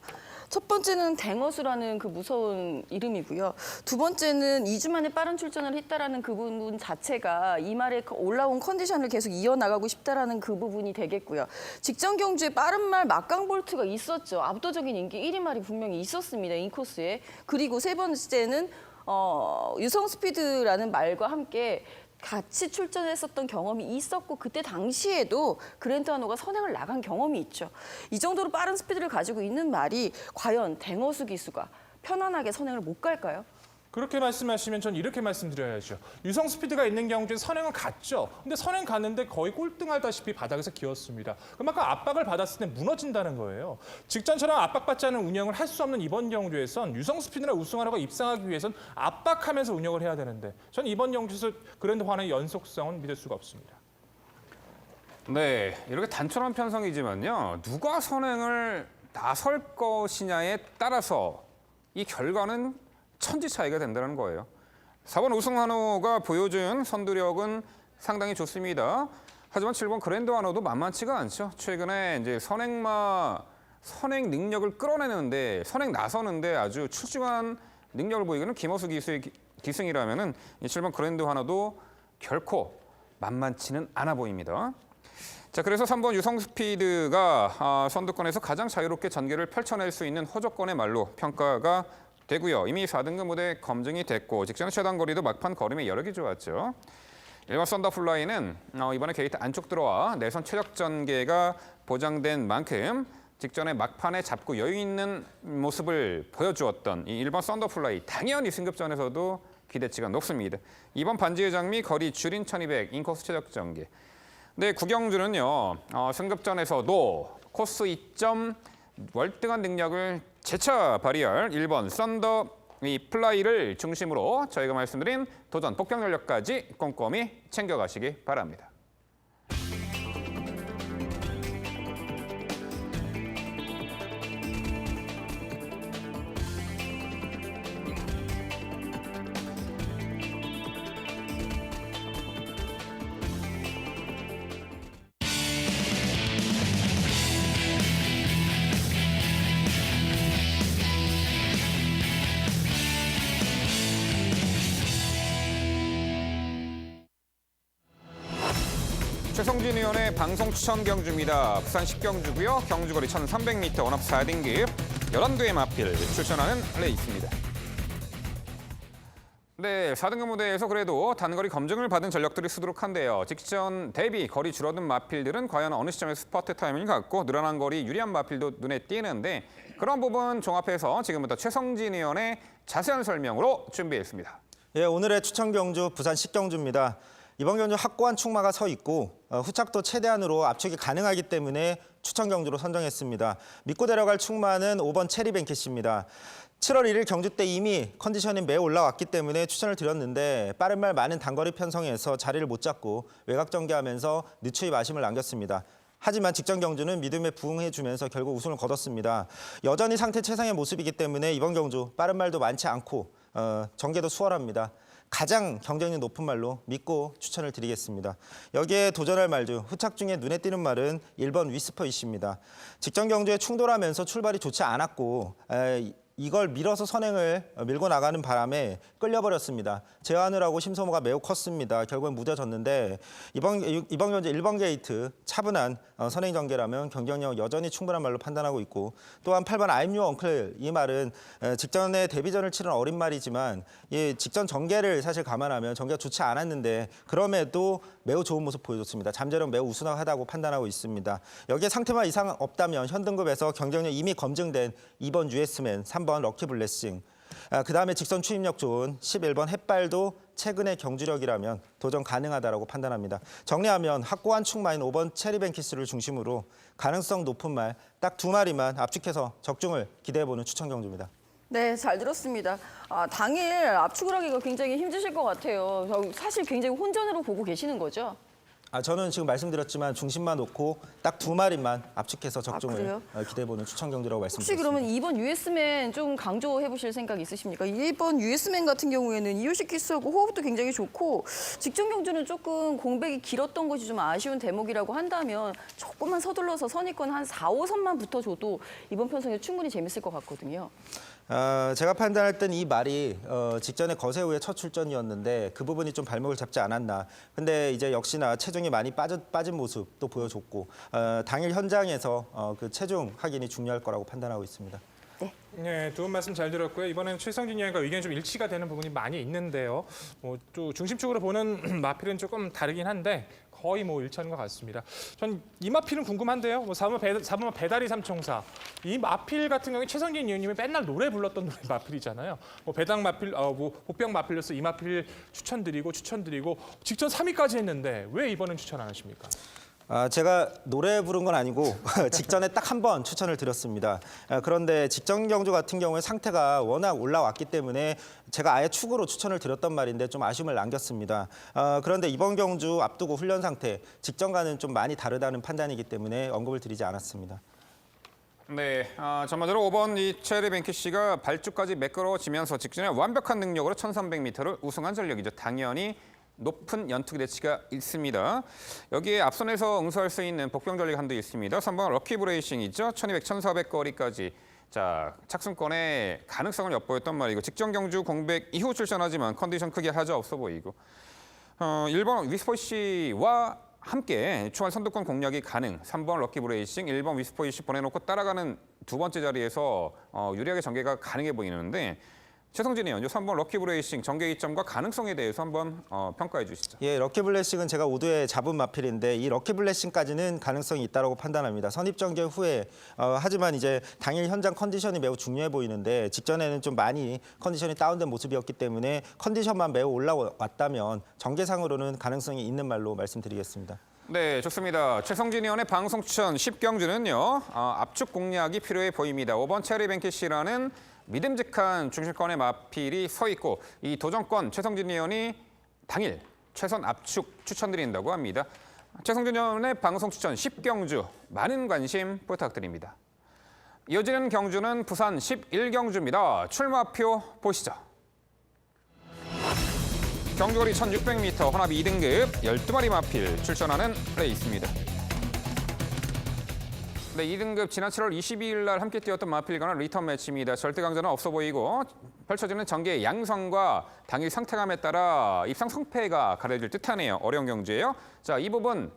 첫 번째는 댕어수라는 그 무서운 이름이고요. 두 번째는 2주 만에 빠른 출전을 했다라는 그 부분 자체가 이 말에 올라온 컨디션을 계속 이어나가고 싶다라는 그 부분이 되겠고요. 직전 경주에 빠른 말 막강볼트가 있었죠. 압도적인 인기 1위 말이 분명히 있었습니다. 인코스에. 그리고 세 번째는 유성 스피드라는 말과 함께 같이 출전했었던 경험이 있었고 그때 당시에도 그랜드 환호가 선행을 나간 경험이 있죠. 이 정도로 빠른 스피드를 가지고 있는 말이 과연 댕어수 기수가 편안하게 선행을 못 갈까요? 그렇게 말씀하시면 전 이렇게 말씀드려야죠. 유성 스피드가 있는 경주에 선행은 갔죠. 근데 선행 갔는데 거의 꼴등하다시피 바닥에서 기었습니다. 그만큼 압박을 받았을 때 무너진다는 거예요. 직전처럼 압박받지 않은 운영을 할 수 없는 이번 경주에선 유성 스피드나 우승하러가 입상하기 위해선 압박하면서 운영을 해야 되는데 전 이번 경주에서 그랜드 환호의 연속성은 믿을 수가 없습니다. 네, 이렇게 단촐한 편성이지만요. 누가 선행을 나설 것이냐에 따라서 이 결과는 천지 차이가 된다는 거예요. 4번 우승 환호가 보여준 선두력은 상당히 좋습니다. 하지만 7번 그랜드 환호도 만만치가 않죠. 최근에 이제 선행 능력을 끌어내는데 선행 나서는데 아주 출중한 능력을 보이기는 김어수 기수의 기승이라면은 이 7번 그랜드 환호도 결코 만만치는 않아 보입니다. 자, 그래서 3번 유성 스피드가 선두권에서 가장 자유롭게 전개를 펼쳐낼 수 있는 호조권의 말로 평가가 되고요. 이미 4등급 무대 검증이 됐고 직전 최단 거리도 막판 걸음의 여력이 좋았죠. 1번 썬더플라이는 이번에 게이트 안쪽 들어와 내선 최적 전개가 보장된 만큼 직전에 막판에 잡고 여유 있는 모습을 보여주었던 이 1번 썬더플라이 당연히 승급전에서도 기대치가 높습니다. 이번 반지의 장미 거리 줄인 1200 인코스 최적 전개. 네, 구경주는요. 승급전에서도 코스 2점 월등한 능력을 재차 발휘할 1번 썬더 이 플라이를 중심으로 저희가 말씀드린 도전 복병 전력까지 꼼꼼히 챙겨가시기 바랍니다. 최성진 의원의 방송 추천 경주입니다. 부산 10경주고요. 경주거리 1,300m 원업 4등급 11개의 마필 출전하는 레이스입니다. 네, 4등급 무대에서 그래도 단거리 검증을 받은 전력들이 수두룩한데요. 직전 대비 거리 줄어든 마필들은 과연 어느 시점에서 스퍼트 타이밍을 갖고 늘어난 거리 유리한 마필도 눈에 띄는데 그런 부분 종합해서 지금부터 최성진 의원의 자세한 설명으로 준비했습니다. 예, 오늘의 추천 경주 부산 10경주입니다. 이번 경주 확고한 축마가 서 있고 후착도 최대한으로 압축이 가능하기 때문에 추천 경주로 선정했습니다. 믿고 데려갈 축마는 5번 체리 뱅킷입니다. 7월 1일 경주 때 이미 컨디션이 매우 올라왔기 때문에 추천을 드렸는데 빠른 말 많은 단거리 편성에서 자리를 못 잡고 외곽 전개하면서 늦추이 마심을 남겼습니다. 하지만 직전 경주는 믿음에 부응해주면서 결국 우승을 거뒀습니다. 여전히 상태 최상의 모습이기 때문에 이번 경주 빠른 말도 많지 않고 전개도 수월합니다. 가장 경쟁력 높은 말로 믿고 추천을 드리겠습니다. 여기에 도전할 말 중 후착 중에 눈에 띄는 말은 1번 위스퍼이십니다. 직전 경주에 충돌하면서 출발이 좋지 않았고 이걸 밀어서 선행을 밀고 나가는 바람에 끌려버렸습니다. 제어하느라고 심소모가 매우 컸습니다. 결국엔 무뎌졌는데 이번 경주 1번 게이트 차분한 선행 전개라면 경쟁력 여전히 충분한 말로 판단하고 있고 또한 8번 I'm your uncle 이 말은 직전에 데뷔전을 치른 어린 말이지만 이 직전 전개를 사실 감안하면 전개가 좋지 않았는데 그럼에도 매우 좋은 모습 보여줬습니다. 잠재력 매우 우수하다고 판단하고 있습니다. 여기에 상태만 이상 없다면 현등급에서 경쟁력 이미 검증된 2번 US맨, 3번 럭키 블레싱, 그다음에 직선 추임력 좋은 11번 햇발도 최근의 경주력이라면 도전 가능하다고 판단합니다. 정리하면 확고한 축마인 5번 체리 뱅키스를 중심으로 가능성 높은 말 딱 2마리만 압축해서 적중을 기대해보는 추천 경주입니다. 네, 잘 들었습니다. 당일 압축을 하기가 굉장히 힘드실 것 같아요. 사실 굉장히 혼전으로 보고 계시는 거죠? 저는 지금 말씀드렸지만 중심만 놓고 딱 2마리만 압축해서 적중을 그래요? 기대해보는 추천 경주라고 혹시 말씀드렸습니다. 그러면 2번 US맨 좀 강조해 보실 생각 있으십니까? 2번 US맨 같은 경우에는 이효식 키스하고 호흡도 굉장히 좋고 직전 경주는 조금 공백이 길었던 것이 좀 아쉬운 대목이라고 한다면 조금만 서둘러서 선입권 한 4, 5선만 붙어줘도 이번 편성에 충분히 재밌을 것 같거든요. 제가 판단할 땐 이 말이 직전에 거세 후에 첫 출전이었는데 그 부분이 좀 발목을 잡지 않았나. 근데 이제 역시나 체중이 많이 빠진 모습도 보여줬고 당일 현장에서 그 체중 확인이 중요할 거라고 판단하고 있습니다. 네, 두 분 말씀 잘 들었고요. 이번에는 최성진 의원과 의견이 좀 일치가 되는 부분이 많이 있는데요. 또 중심적으로 보는 마필은 조금 다르긴 한데 거의 일치하는 것 같습니다. 전 이 마필은 궁금한데요. 4번 배다리 삼총사. 이 마필 같은 경우에 최성진 의원님이 맨날 노래 불렀던 노래 마필이잖아요. 배당 마필, 복병 마필로서 이 마필 추천드리고 직전 3위까지 했는데 왜 이번엔 추천 안 하십니까? 제가 노래 부른 건 아니고 직전에 딱 한 번 추천을 드렸습니다. 그런데 직전 경주 같은 경우에 상태가 워낙 올라왔기 때문에 제가 아예 축으로 추천을 드렸단 말인데 좀 아쉬움을 남겼습니다. 그런데 이번 경주 앞두고 훈련 상태, 직전과는 좀 많이 다르다는 판단이기 때문에 언급을 드리지 않았습니다. 네, 전반적으로 5번 이 체리 뱅키 씨가 발주까지 매끄러워지면서 직전에 완벽한 능력으로 1,300m를 우승한 전력이죠. 당연히 높은 연투 기대치가 있습니다. 여기에 앞선에서 응수할 수 있는 복병 전력 한도 있습니다. 3번 럭키 브레이싱이죠. 1200, 1400 거리까지 착순권의 가능성을 엿보였단 말이고 직전 경주 공백 이후 출전하지만 컨디션 크게 하자 없어 보이고 1번 위스퍼 씨와 함께 초반 선두권 공략이 가능. 3번 럭키 브레이싱, 1번 위스퍼 씨 보내놓고 따라가는 두 번째 자리에서 유리하게 전개가 가능해 보이는데 최성진 의원, 요 3번 럭키브레이싱 전개 이점과 가능성에 대해서 한번 평가해 주시죠. 예, 럭키블레싱은 제가 5두에 잡은 마필인데 이 럭키블레싱까지는 가능성이 있다고 판단합니다. 선입전개 후에 하지만 이제 당일 현장 컨디션이 매우 중요해 보이는데 직전에는 좀 많이 컨디션이 다운된 모습이었기 때문에 컨디션만 매우 올라왔다면 전개상으로는 가능성이 있는 말로 말씀드리겠습니다. 네, 좋습니다. 최성진 의원의 방송 추천 10경주는요. 압축 공략이 필요해 보입니다. 5번 체리뱅키시라는 믿음직한 중실권의 마필이 서 있고 이 도전권 최성진 의원이 당일 최선 압축 추천드린다고 합니다. 최성진 의원의 방송 추천 10경주 많은 관심 부탁드립니다. 이어지는 경주는 부산 11경주입니다. 출마표 보시죠. 경주거리 1600m 혼합 2등급 12마리 마필 출전하는 레이스입니다. 네, 2등급 지난 7월 22일 날 함께 뛰었던 마필과는 리턴 매치입니다. 절대 강자는 없어 보이고 펼쳐지는 전개의 양성과 당일 상태감에 따라 입상 성패가 가려질 듯하네요. 어려운 경주예요. 자, 이 부분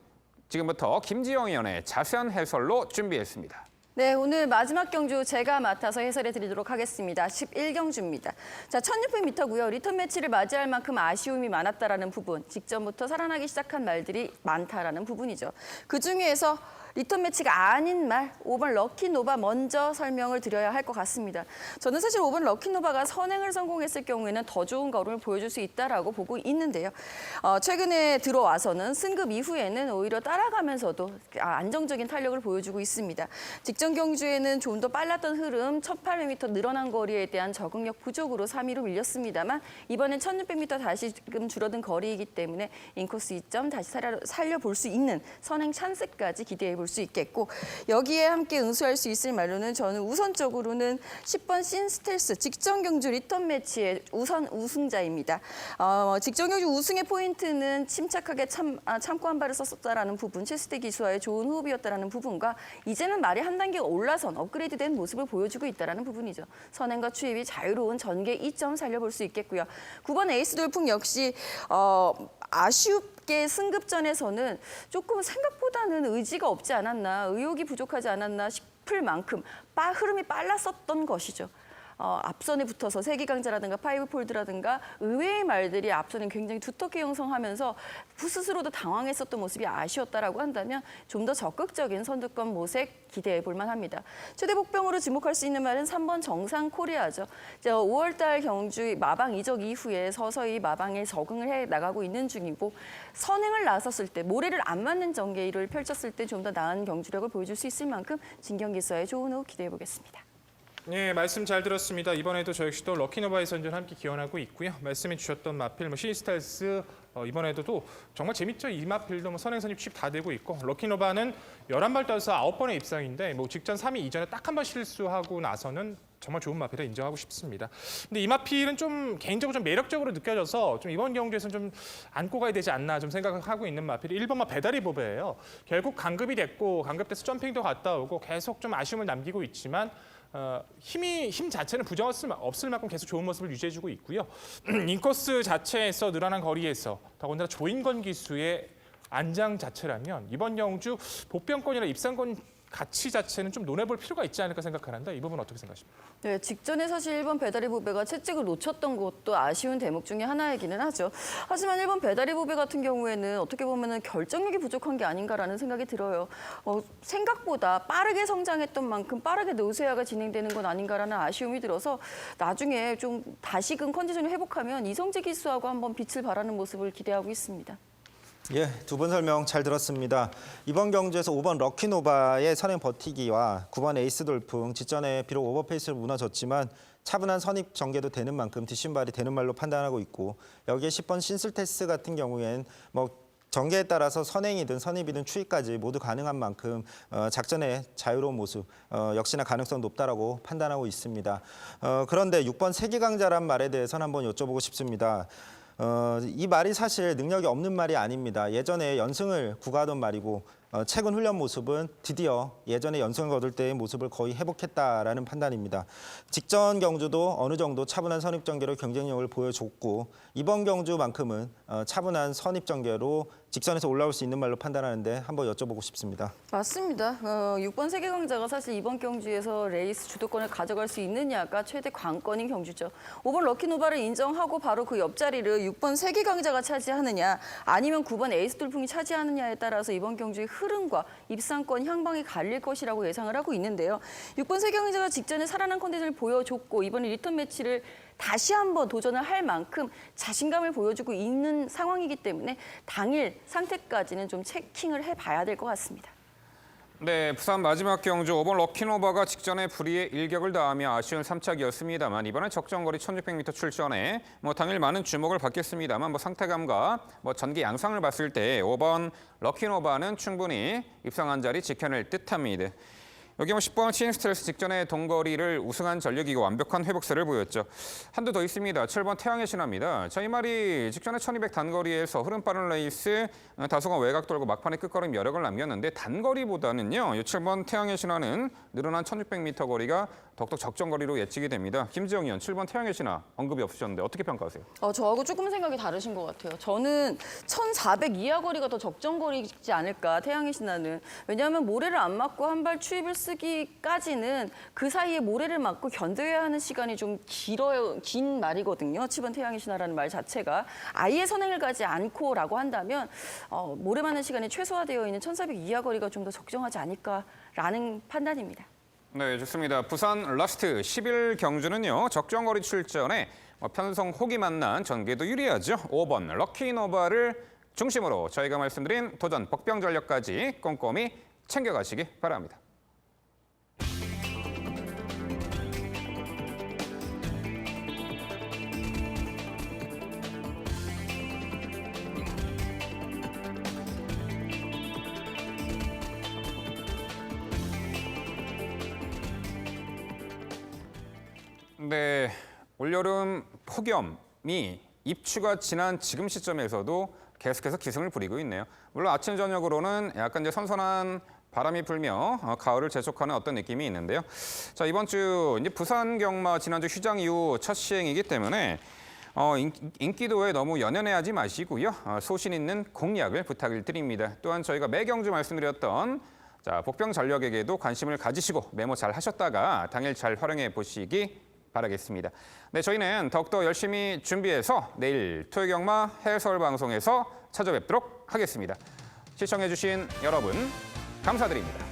지금부터 김지영 의원의 자세한 해설로 준비했습니다. 네, 오늘 마지막 경주 제가 맡아서 해설해 드리도록 하겠습니다. 11경주입니다. 자, 1600m고요. 리턴 매치를 맞이할 만큼 아쉬움이 많았다라는 부분, 직전부터 살아나기 시작한 말들이 많다라는 부분이죠. 그중에서 리턴 매치가 아닌 말, 5번 럭키노바 먼저 설명을 드려야 할 것 같습니다. 저는 사실 5번 럭키노바가 선행을 성공했을 경우에는 더 좋은 걸음을 보여줄 수 있다라고 보고 있는데요. 최근에 들어와서는 승급 이후에는 오히려 따라가면서도 안정적인 탄력을 보여주고 있습니다. 직전 경주에는 좀 더 빨랐던 흐름, 1800m 늘어난 거리에 대한 적응력 부족으로 3위로 밀렸습니다만 이번엔 1600m 다시금 줄어든 거리이기 때문에 인코스 2점 다시 살려볼 수 있는 선행 찬스까지 기대해 볼 수 있겠고 여기에 함께 응수할 수 있을 말로는 저는 우선적으로는 10번 신스텔스 직전 경주 리턴 매치의 우선 우승자입니다. 직전 경주 우승의 포인트는 침착하게 참고 한 발을 썼었다라는 부분, 7스대 기수와의 좋은 호흡이었다라는 부분과 이제는 말이 한 단계 올라선 업그레이드된 모습을 보여주고 있다라는 부분이죠. 선행과 추입이 자유로운 전개 2점 살려볼 수 있겠고요. 9번 에이스 돌풍 역시 아쉽게 승급전에서는 조금 생각보다는 의지가 없지 않았나, 의욕이 부족하지 않았나 싶을 만큼 흐름이 빨랐었던 것이죠. 앞선에 붙어서 세기강자라든가 파이브폴드라든가 의외의 말들이 앞선에 굉장히 두텁게 형성하면서 스스로도 당황했었던 모습이 아쉬웠다라고 한다면 좀 더 적극적인 선두권 모색 기대해 볼 만합니다. 최대 복병으로 지목할 수 있는 말은 3번 정상 코리아죠. 5월달 경주 마방 이적 이후에 서서히 마방에 적응을 해 나가고 있는 중이고 선행을 나섰을 때 모래를 안 맞는 전개를 펼쳤을 때 좀 더 나은 경주력을 보여줄 수 있을 만큼 진경기수와의 좋은 호흡 기대해 보겠습니다. 네, 말씀 잘 들었습니다. 이번에도 저 역시 또 럭키노바의 선전 함께 기원하고 있고요. 말씀해 주셨던 마필, 신스텔스 이번에도 정말 재밌죠. 이 마필도 선행 선입 취입 다 되고 있고 럭키노바는 11발 떠서 9번의 입상인데 직전 3위 이전에 딱 한 번 실수하고 나서는 정말 좋은 마필을 인정하고 싶습니다. 근데 이 마필은 좀 개인적으로 좀 매력적으로 느껴져서 좀 이번 경주에서는 좀 안고 가야 되지 않나 좀 생각하고 있는 마필이 1번마 배다리 보배예요. 결국 강급이 됐고 강급돼서 점핑도 갔다 오고 계속 좀 아쉬움을 남기고 있지만 힘 자체는 부정없을 만큼 계속 좋은 모습을 유지해주고 있고요. 인코스 자체에서 늘어난 거리에서 더군다나 조인건 기수의 안장 자체라면 이번 경주 복병권이나 입상권 가치 자체는 좀 논해볼 필요가 있지 않을까 생각하는데 이 부분 어떻게 생각하십니까? 네, 직전에 사실 1번 배다리 보배가 채찍을 놓쳤던 것도 아쉬운 대목 중에 하나이기는 하죠. 하지만 1번 배다리 보배 같은 경우에는 어떻게 보면 결정력이 부족한 게 아닌가라는 생각이 들어요. 생각보다 빠르게 성장했던 만큼 빠르게 노쇠화가 진행되는 건 아닌가라는 아쉬움이 들어서 나중에 좀 다시금 컨디션을 회복하면 이성재 기수하고 한번 빛을 발하는 모습을 기대하고 있습니다. 예, 두 분 설명 잘 들었습니다. 이번 경주에서 5번 럭키노바의 선행 버티기와 9번 에이스 돌풍, 직전에 비록 오버페이스를 무너졌지만 차분한 선입 전개도 되는 만큼 뒷신발이 되는 말로 판단하고 있고 여기에 10번 신슬테스 같은 경우엔 전개에 따라서 선행이든 선입이든 추입까지 모두 가능한 만큼 작전의 자유로운 모습 역시나 가능성 높다라고 판단하고 있습니다. 그런데 6번 세기강자란 말에 대해서는 한번 여쭤보고 싶습니다. 이 말이 사실 능력이 없는 말이 아닙니다. 예전에 연승을 구가하던 말이고 최근 훈련 모습은 드디어 예전에 연승을 거둘 때의 모습을 거의 회복했다라는 판단입니다. 직전 경주도 어느 정도 차분한 선입 전개로 경쟁력을 보여줬고 이번 경주만큼은 차분한 선입 전개로 직선에서 올라올 수 있는 말로 판단하는데 한번 여쭤보고 싶습니다. 맞습니다. 6번 세계강자가 사실 이번 경주에서 레이스 주도권을 가져갈 수 있느냐가 최대 관건인 경주죠. 5번 럭키노바를 인정하고 바로 그 옆자리를 6번 세계강자가 차지하느냐 아니면 9번 에이스 돌풍이 차지하느냐에 따라서 이번 경주의 흐름과 입상권 향방이 갈릴 것이라고 예상을 하고 있는데요. 6번 세계강자가 직전에 살아난 컨디션을 보여줬고 이번에 리턴 매치를 다시 한번 도전을 할 만큼 자신감을 보여주고 있는 상황이기 때문에 당일 상태까지는 좀 체킹을 해봐야 될 것 같습니다. 네, 부산 마지막 경주 5번 럭키노바가 직전에 불의의 일격을 다하며 아쉬운 3착이었습니다만 이번엔 적정거리 1600m 출전에 당일 많은 주목을 받겠습니다만 상태감과 전개 양상을 봤을 때 5번 럭키노바는 충분히 입상한 자리 지켜낼 듯합니다. 여기 10번 치인스트레스 직전에 동거리를 우승한 전력이고 완벽한 회복세를 보였죠. 한두 더 있습니다. 7번 태양의 신화입니다. 자, 이 말이 직전에 1200 단거리에서 흐름 빠른 레이스 다소가 외곽 돌고 막판에 끝걸음 여력을 남겼는데 단거리보다는요. 이 7번 태양의 신화는 늘어난 1600m 거리가 더욱더 적정거리로 예측이 됩니다. 김지영 의원 7번 태양의 신화 언급이 없으셨는데 어떻게 평가하세요? 저하고 조금 생각이 다르신 것 같아요. 저는 1400 이하 거리가 더 적정거리지 않을까, 태양의 신화는. 왜냐하면 모래를 안 맞고 한 발 추입을 쓰기까지는 그 사이에 모래를 맞고 견뎌야 하는 시간이 좀 긴 말이거든요. 7번 태양의 신화라는 말 자체가. 아예 선행을 가지 않고라고 한다면 모래 맞는 시간이 최소화되어 있는 1400 이하 거리가 좀 더 적정하지 않을까라는 판단입니다. 네, 좋습니다. 부산 라스트 10일 경주는요. 적정거리 출전에 편성 혹이 만난 전개도 유리하죠. 5번 럭키노바를 중심으로 저희가 말씀드린 도전 복병 전력까지 꼼꼼히 챙겨가시기 바랍니다. 네, 올여름 폭염이 입추가 지난 지금 시점에서도 계속해서 기승을 부리고 있네요. 물론 아침 저녁으로는 약간 선선한 바람이 불며 가을을 재촉하는 어떤 느낌이 있는데요. 자, 이번 주 이제 부산 경마 지난주 휴장 이후 첫 시행이기 때문에 인기도에 너무 연연해하지 마시고요. 소신 있는 공략을 부탁을 드립니다. 또한 저희가 매 경주 말씀드렸던 복병 전력에게도 관심을 가지시고 메모 잘 하셨다가 당일 잘 활용해 보시기 바라겠습니다. 네, 저희는 더욱더 열심히 준비해서 내일 토요경마 해설 방송에서 찾아뵙도록 하겠습니다. 시청해주신 여러분 감사드립니다.